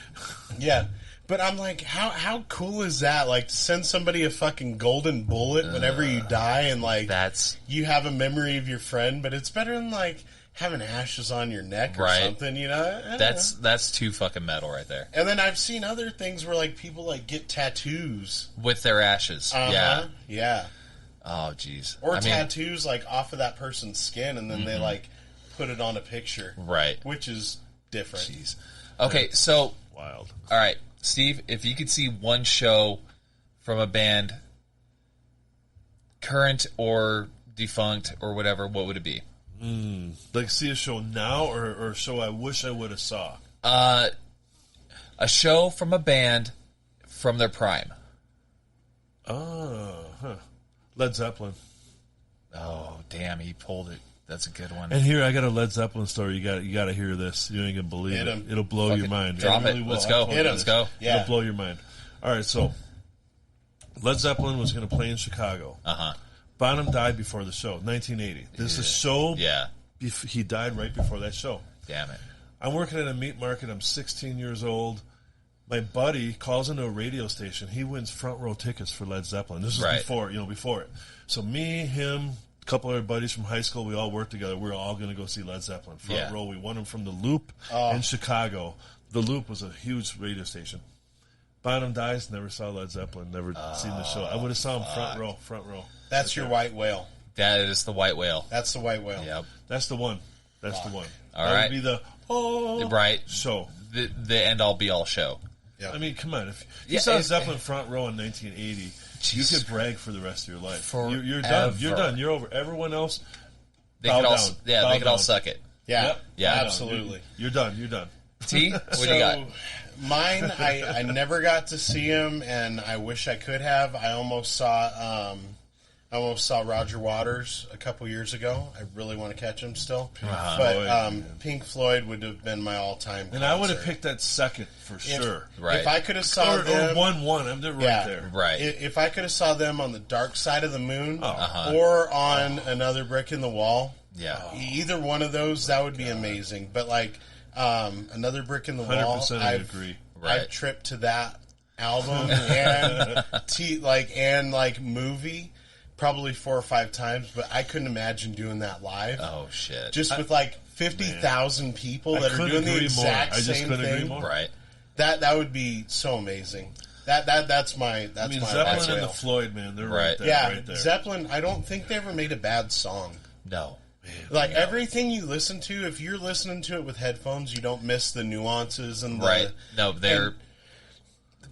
[SPEAKER 2] Yeah. But I'm like, how cool is that? Like, to send somebody a fucking golden bullet whenever you die, and
[SPEAKER 1] That's
[SPEAKER 2] you have a memory of your friend. But it's better than having ashes on your neck or something, you know? I don't know.
[SPEAKER 1] that's too fucking metal right there.
[SPEAKER 2] And then I've seen other things where people get tattoos
[SPEAKER 1] With their ashes. Yeah.
[SPEAKER 2] yeah,
[SPEAKER 1] Oh, jeez.
[SPEAKER 2] or tattoos off of that person's skin, and then they put it on a picture,
[SPEAKER 1] Right.
[SPEAKER 2] which is different.
[SPEAKER 1] Jeez. Okay, so
[SPEAKER 3] Wild.
[SPEAKER 1] all right, Steve, if you could see one show from a band, current or defunct or whatever, what would it be?
[SPEAKER 3] Like, see a show now or a show I wish I would have saw?
[SPEAKER 1] A show from a band from their prime.
[SPEAKER 3] Led Zeppelin.
[SPEAKER 1] Oh, damn, he pulled it. That's a good one.
[SPEAKER 3] And here, I got a Led Zeppelin story. You got to hear this. You ain't gonna believe
[SPEAKER 2] Hit
[SPEAKER 3] it.
[SPEAKER 2] 'em.
[SPEAKER 3] It'll blow your mind.
[SPEAKER 1] Drop
[SPEAKER 3] really
[SPEAKER 1] it.
[SPEAKER 3] will.
[SPEAKER 1] Let's go.
[SPEAKER 2] Hit 'em.
[SPEAKER 1] Let's go.
[SPEAKER 2] Yeah.
[SPEAKER 3] It'll blow your mind. All right, so Led Zeppelin was going to play in Chicago.
[SPEAKER 1] Uh-huh.
[SPEAKER 3] Bonham died before the show, 1980. This is a show.
[SPEAKER 1] Yeah.
[SPEAKER 3] He died right before that show.
[SPEAKER 1] Damn it.
[SPEAKER 3] I'm working at a meat market. I'm 16 years old. My buddy calls into a radio station. He wins front row tickets for Led Zeppelin. This was
[SPEAKER 1] Right.
[SPEAKER 3] before it. So me, him, a couple of our buddies from high school, we all worked together. We were all going to go see Led Zeppelin front row. We won them from the Loop in Chicago. The Loop was a huge radio station. Bonham dies. Never saw Led Zeppelin. Never seen the show. I would have saw him front row.
[SPEAKER 2] That's your white whale.
[SPEAKER 1] That is the white whale.
[SPEAKER 2] That's the white whale.
[SPEAKER 1] Yep.
[SPEAKER 3] That's the one. That's the one.
[SPEAKER 1] All
[SPEAKER 3] that
[SPEAKER 1] right.
[SPEAKER 3] would be the
[SPEAKER 1] Right.
[SPEAKER 3] show.
[SPEAKER 1] The end-all, be-all show.
[SPEAKER 2] Yeah.
[SPEAKER 3] I mean, come on. If you
[SPEAKER 1] Yeah,
[SPEAKER 3] saw
[SPEAKER 1] if-
[SPEAKER 3] Zeppelin front row in 1980, you
[SPEAKER 1] Jesus.
[SPEAKER 3] could brag for the rest of your life.
[SPEAKER 1] Forever.
[SPEAKER 3] You're done. You're done. You're over. Everyone else,
[SPEAKER 1] They
[SPEAKER 3] bow
[SPEAKER 1] could all,
[SPEAKER 3] down.
[SPEAKER 1] yeah,
[SPEAKER 3] Bow
[SPEAKER 1] they could all
[SPEAKER 3] down.
[SPEAKER 1] suck it.
[SPEAKER 2] Yeah.
[SPEAKER 3] Yep.
[SPEAKER 1] Yeah.
[SPEAKER 3] Bow down.
[SPEAKER 2] Absolutely.
[SPEAKER 3] You're done. You're done.
[SPEAKER 1] T, what do you got?
[SPEAKER 2] Mine, I never got to see him, and I wish I could have. I almost saw Roger Waters a couple years ago. I really want to catch him still, but Pink Floyd would have been my all-time.
[SPEAKER 3] And I would have picked that second for sure.
[SPEAKER 1] Right.
[SPEAKER 2] If I could have saw
[SPEAKER 3] Or
[SPEAKER 2] them,
[SPEAKER 3] 1-1. I'm right there.
[SPEAKER 1] Right.
[SPEAKER 2] If I could have saw them on the Dark Side of the Moon,
[SPEAKER 1] Uh-huh.
[SPEAKER 2] or on Another Brick in the Wall,
[SPEAKER 1] Yeah.
[SPEAKER 2] either one of those, that would be amazing. But Another Brick in the Wall,
[SPEAKER 3] 100% I agree.
[SPEAKER 1] Right.
[SPEAKER 2] I've tripped to that album and movie probably 4 or 5 times, but I couldn't imagine doing that live.
[SPEAKER 1] Oh, shit.
[SPEAKER 2] Just with 50,000 people that are
[SPEAKER 3] couldn't
[SPEAKER 2] doing the
[SPEAKER 3] agree more.
[SPEAKER 2] exact
[SPEAKER 3] I just
[SPEAKER 2] same
[SPEAKER 3] couldn't agree
[SPEAKER 2] thing.
[SPEAKER 3] more.
[SPEAKER 1] Right.
[SPEAKER 2] That would be so amazing. That's my
[SPEAKER 3] I mean,
[SPEAKER 2] my
[SPEAKER 3] Zeppelin
[SPEAKER 2] white
[SPEAKER 3] and the
[SPEAKER 2] whale.
[SPEAKER 3] Floyd, man, they're
[SPEAKER 1] Right.
[SPEAKER 3] right there.
[SPEAKER 2] Yeah,
[SPEAKER 3] right there.
[SPEAKER 2] Zeppelin. I don't think they ever made a bad song.
[SPEAKER 1] No.
[SPEAKER 2] Everything you listen to, if you're listening to it with headphones, you don't miss the nuances and the,
[SPEAKER 1] Right. No, they're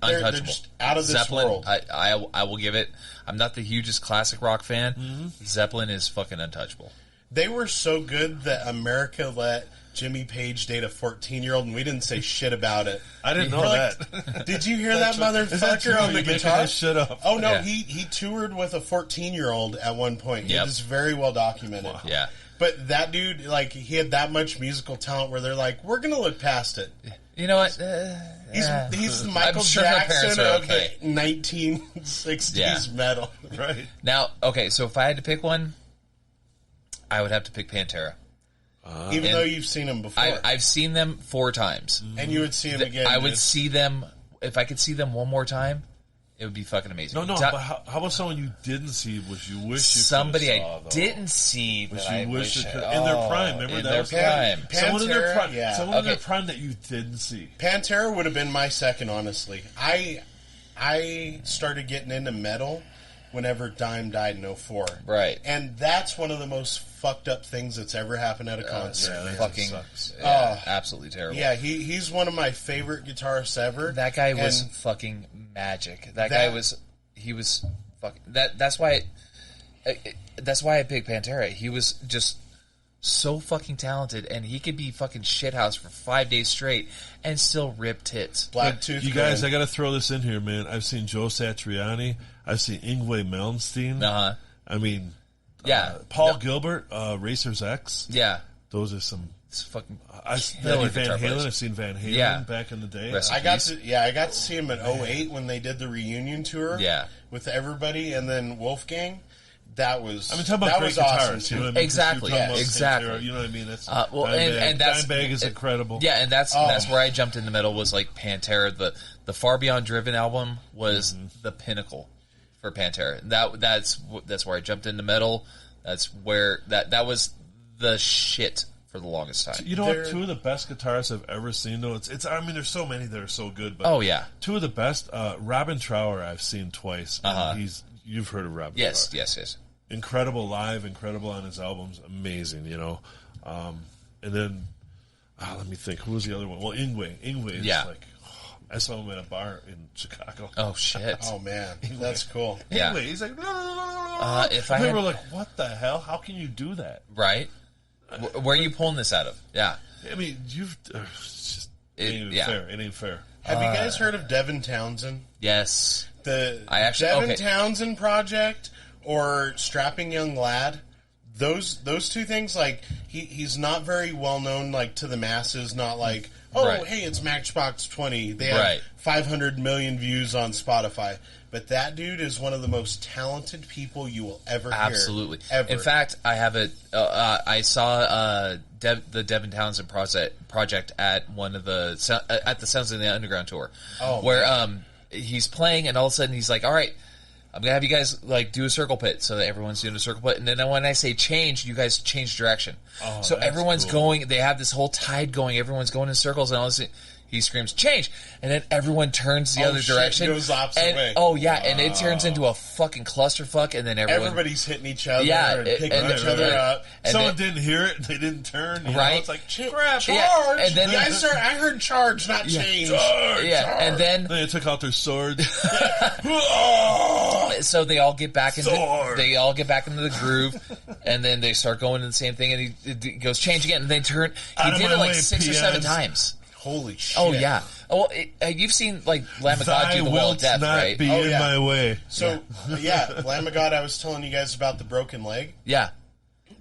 [SPEAKER 1] untouchable.
[SPEAKER 2] they're just out of this
[SPEAKER 1] Zeppelin,
[SPEAKER 2] world.
[SPEAKER 1] I will give it. I'm not the hugest classic rock fan.
[SPEAKER 2] Mm-hmm.
[SPEAKER 1] Zeppelin is fucking untouchable.
[SPEAKER 2] They were so good that America let Jimmy Page date a 14-year-old, and we didn't say shit about it.
[SPEAKER 3] I didn't know that.
[SPEAKER 2] Did you hear that motherfucker on the guitar?
[SPEAKER 3] Shit up.
[SPEAKER 2] Oh no, he toured with a 14-year-old at one point. It is very well documented.
[SPEAKER 1] Wow. Yeah.
[SPEAKER 2] But that dude, like, he had that much musical talent where they're like, we're gonna look past it.
[SPEAKER 1] You know what?
[SPEAKER 2] He's the Michael Jackson of the 1960s metal.
[SPEAKER 3] Right.
[SPEAKER 1] Now, okay, so if I had to pick one, I would have to pick Pantera.
[SPEAKER 2] Even though you've seen them before.
[SPEAKER 1] I've seen them 4 times.
[SPEAKER 2] And you would see them again.
[SPEAKER 1] I would see them, if I could see them one more time, it would be fucking amazing.
[SPEAKER 3] No, but how about someone you didn't see, which you wish you
[SPEAKER 1] somebody
[SPEAKER 3] saw,
[SPEAKER 1] I didn't see,
[SPEAKER 3] which
[SPEAKER 1] that
[SPEAKER 3] you wish you could,
[SPEAKER 1] in
[SPEAKER 3] in their prime. Remember
[SPEAKER 1] in
[SPEAKER 3] that
[SPEAKER 1] their
[SPEAKER 3] was
[SPEAKER 1] prime.
[SPEAKER 3] Someone in their prime.
[SPEAKER 2] Yeah.
[SPEAKER 3] Someone in their prime that you didn't see.
[SPEAKER 2] Pantera would have been my second, honestly. I started getting into metal whenever Dime died in 2004.
[SPEAKER 1] Right.
[SPEAKER 2] And that's one of the most fucked up things that's ever happened at a concert.
[SPEAKER 3] Yeah, that
[SPEAKER 1] fucking
[SPEAKER 3] sucks.
[SPEAKER 1] absolutely terrible.
[SPEAKER 2] Yeah, he's one of my favorite guitarists ever.
[SPEAKER 1] That guy was fucking magic. That guy was fucking that's why I picked Pantera. He was just so fucking talented, and he could be fucking shithouse for 5 days straight and still rip tits.
[SPEAKER 2] Blacktooth.
[SPEAKER 3] You guys, I got to throw this in here, man. I've seen Joe Satriani. I've seen Yngwie Malmsteen. I mean, Paul Gilbert, Racers X.
[SPEAKER 1] Yeah,
[SPEAKER 3] those are some.
[SPEAKER 1] It's fucking.
[SPEAKER 3] Van Halen. I've seen Van Halen back in the day.
[SPEAKER 2] I got to see him in 2008 when they did the reunion tour.
[SPEAKER 1] Yeah,
[SPEAKER 2] with everybody, and then Wolfgang. That was.
[SPEAKER 3] I mean, talking about great
[SPEAKER 2] awesome
[SPEAKER 3] guitarists, you know what I mean?
[SPEAKER 1] Exactly, exactly.
[SPEAKER 3] Pantera, you know what I mean? That's
[SPEAKER 1] and that's
[SPEAKER 3] Dimebag is incredible.
[SPEAKER 1] Yeah, and that's where I jumped in the middle. Was like Pantera. The Far Beyond Driven album was the pinnacle for Pantera. That's where I jumped into metal. That's where that was the shit for the longest time.
[SPEAKER 3] You know what? 2 of the best guitarists I've ever seen, though. It's. I mean, there's so many that are so good. But 2 of the best. Robin Trower I've seen twice. You've heard of Robin Trower.
[SPEAKER 1] Yes.
[SPEAKER 3] Incredible live, incredible on his albums, amazing, you know. And then, let me think, who was the other one? Well, Yngwie is like, I saw him at a bar in Chicago.
[SPEAKER 1] Oh, shit.
[SPEAKER 2] Oh, man. That's cool.
[SPEAKER 1] Yeah.
[SPEAKER 3] Yngwie, he's like,
[SPEAKER 1] they
[SPEAKER 3] were like, what the hell? How can you do that?
[SPEAKER 1] Right. Where are you pulling this out of? Yeah.
[SPEAKER 3] I mean, it ain't fair.
[SPEAKER 2] Have you guys heard of Devon Townsend?
[SPEAKER 1] Yes.
[SPEAKER 2] Devon Townsend Project or Strapping Young Lad, those 2 things, like, he's not very well known, like, to the masses, not like, hey, it's Matchbox 20. They have 500 million views on Spotify. But that dude is one of the most talented people you will ever hear.
[SPEAKER 1] Absolutely.
[SPEAKER 2] Ever.
[SPEAKER 1] In fact, I have I saw the Devon Townsend project at one of the at the Sounds of the Underground tour, where he's playing, and all of a sudden he's like, "All right, I'm gonna have you guys like do a circle pit," so that everyone's doing a circle pit, and then when I say change, you guys change direction. So everyone's going. They have this whole tide going. Everyone's going in circles, and all of a sudden he screams, "Change!" And then everyone turns the other direction.
[SPEAKER 2] Goes opposite way.
[SPEAKER 1] Oh, yeah, and it turns into a fucking clusterfuck, and then
[SPEAKER 2] everybody's hitting each other and picking each other up.
[SPEAKER 3] Someone didn't hear it, they didn't turn. You know, it's like, charge!
[SPEAKER 2] Yeah, and then I heard charge, not change.
[SPEAKER 3] Charge!
[SPEAKER 1] And then
[SPEAKER 3] they took out their swords.
[SPEAKER 1] So they all get back into the groove, and then they start going to the same thing, and he goes, change again, and they turn. He did it like 6 or 7 times.
[SPEAKER 2] Holy shit.
[SPEAKER 1] Oh, yeah. Oh, you've seen, like, Lamb of God do the Wall of Death, right?
[SPEAKER 3] Be in my way.
[SPEAKER 2] So, Lamb of God, I was telling you guys about the broken leg.
[SPEAKER 1] Yeah.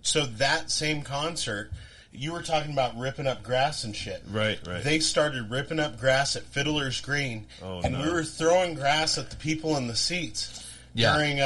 [SPEAKER 2] So that same concert, you were talking about ripping up grass and shit.
[SPEAKER 3] Right.
[SPEAKER 2] They started ripping up grass at Fiddler's Green, we were throwing grass at the people in the seats.
[SPEAKER 1] Yeah.
[SPEAKER 2] During,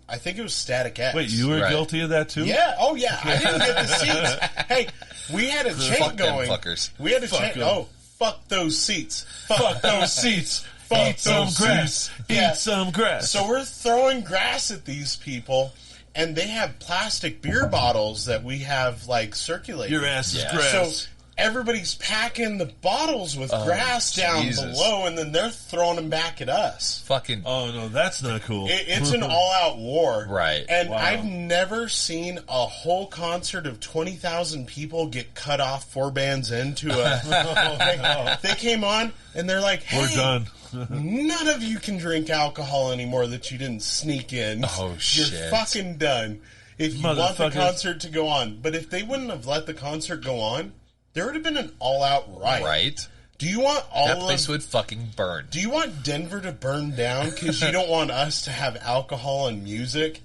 [SPEAKER 2] I think it was Static X.
[SPEAKER 3] Wait, you were guilty of that too?
[SPEAKER 2] Yeah. Oh, yeah. I didn't get the seats. Hey, we had a chant going.
[SPEAKER 1] Fuckers.
[SPEAKER 2] We had a chant. Oh, fuck those seats.
[SPEAKER 3] Fuck those seats. Eat some grass. Eat some grass.
[SPEAKER 2] So we're throwing grass at these people, and they have plastic beer bottles that we have, like, circulating.
[SPEAKER 3] Your ass is grass.
[SPEAKER 2] So everybody's packing the bottles with grass down below, and then they're throwing them back at us.
[SPEAKER 1] Fucking.
[SPEAKER 3] Oh, no, that's not cool.
[SPEAKER 2] It's an all-out war.
[SPEAKER 1] Right.
[SPEAKER 2] And I've never seen a whole concert of 20,000 people get cut off 4 bands into a... They came on, and they're like, hey,
[SPEAKER 3] we're done.
[SPEAKER 2] None of you can drink alcohol anymore that you didn't sneak in.
[SPEAKER 1] Oh, shit.
[SPEAKER 2] You're fucking done. If you want the concert to go on. But if they wouldn't have let the concert go on, there would have been an all-out riot.
[SPEAKER 1] Right.
[SPEAKER 2] Do you want
[SPEAKER 1] that place would fucking burn?
[SPEAKER 2] Do you want Denver to burn down because you don't want us to have alcohol and music?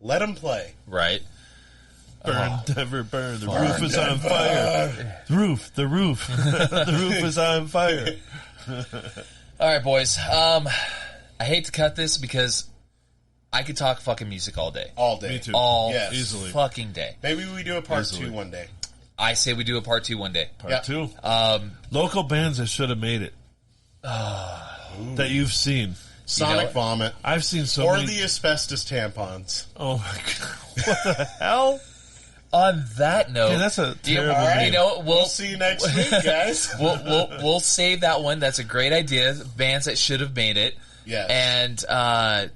[SPEAKER 2] Let them play.
[SPEAKER 1] Right.
[SPEAKER 3] Burn, Denver, burn. The roof is on fire. The roof. The roof is on fire.
[SPEAKER 1] All right, boys. I hate to cut this because I could talk fucking music all day.
[SPEAKER 2] All day.
[SPEAKER 3] Me too.
[SPEAKER 1] All
[SPEAKER 3] easily.
[SPEAKER 1] fucking day.
[SPEAKER 2] Maybe we do a part 2 one day.
[SPEAKER 1] I say we do a part 2 one day.
[SPEAKER 3] Part 2. Local bands that should have made it. That you've seen.
[SPEAKER 2] Sonic Vomit.
[SPEAKER 3] I've seen so many.
[SPEAKER 2] Or the asbestos tampons.
[SPEAKER 3] Oh my god. What the hell?
[SPEAKER 1] On that note,
[SPEAKER 3] that's a terrible name.
[SPEAKER 1] You know,
[SPEAKER 2] we'll see you next week, guys.
[SPEAKER 1] we'll save that one. That's a great idea. Bands that should have made it.
[SPEAKER 2] Yes.
[SPEAKER 1] And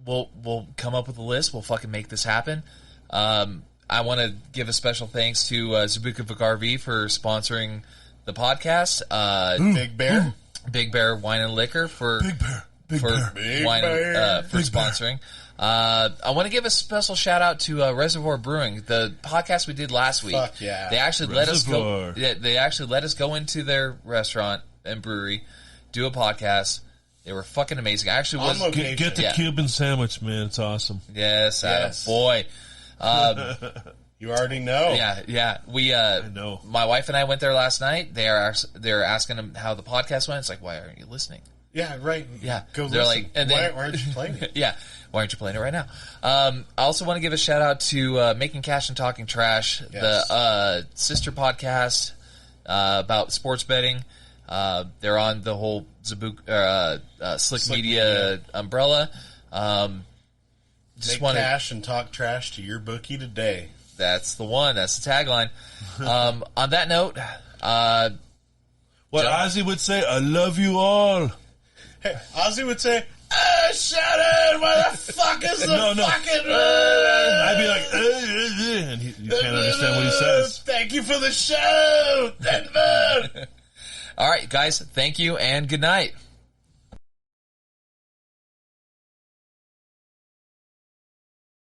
[SPEAKER 1] we'll come up with a list. We'll fucking make this happen. I want to give a special thanks to Zabuka RV for sponsoring the podcast. Big Bear Wine and Liquor for sponsoring. I want to give a special shout out to Reservoir Brewing, the podcast we did last week.
[SPEAKER 2] Fuck yeah!
[SPEAKER 1] They actually let us go. They actually let us go into their restaurant and brewery, do a podcast. They were fucking amazing. I actually was
[SPEAKER 3] get the Cuban sandwich, man. It's awesome.
[SPEAKER 1] Yes, boy.
[SPEAKER 2] You already know.
[SPEAKER 1] Yeah. We
[SPEAKER 3] I know.
[SPEAKER 1] My wife and I went there last night. They're asking them how the podcast went. It's like, why aren't you listening?
[SPEAKER 2] Yeah, right.
[SPEAKER 1] Yeah,
[SPEAKER 2] go
[SPEAKER 1] they're
[SPEAKER 2] listen.
[SPEAKER 1] Like, and
[SPEAKER 2] why
[SPEAKER 1] then,
[SPEAKER 2] aren't you playing it?
[SPEAKER 1] Yeah, why aren't you playing it right now? I also want to give a shout out to Making Cash and Talking Trash, the sister podcast about sports betting. They're on the whole Slick Media umbrella.
[SPEAKER 2] Make cash and talk trash to your bookie today.
[SPEAKER 1] That's the one. That's the tagline. On that note,
[SPEAKER 3] what Ozzy would say, I love you all.
[SPEAKER 2] Hey, Ozzy would say, Shannon, where the fuck is the fucking...
[SPEAKER 3] I'd be like, and you can't understand what he says.
[SPEAKER 2] Thank you for the show, Denver.
[SPEAKER 1] All right, guys, thank you and good night.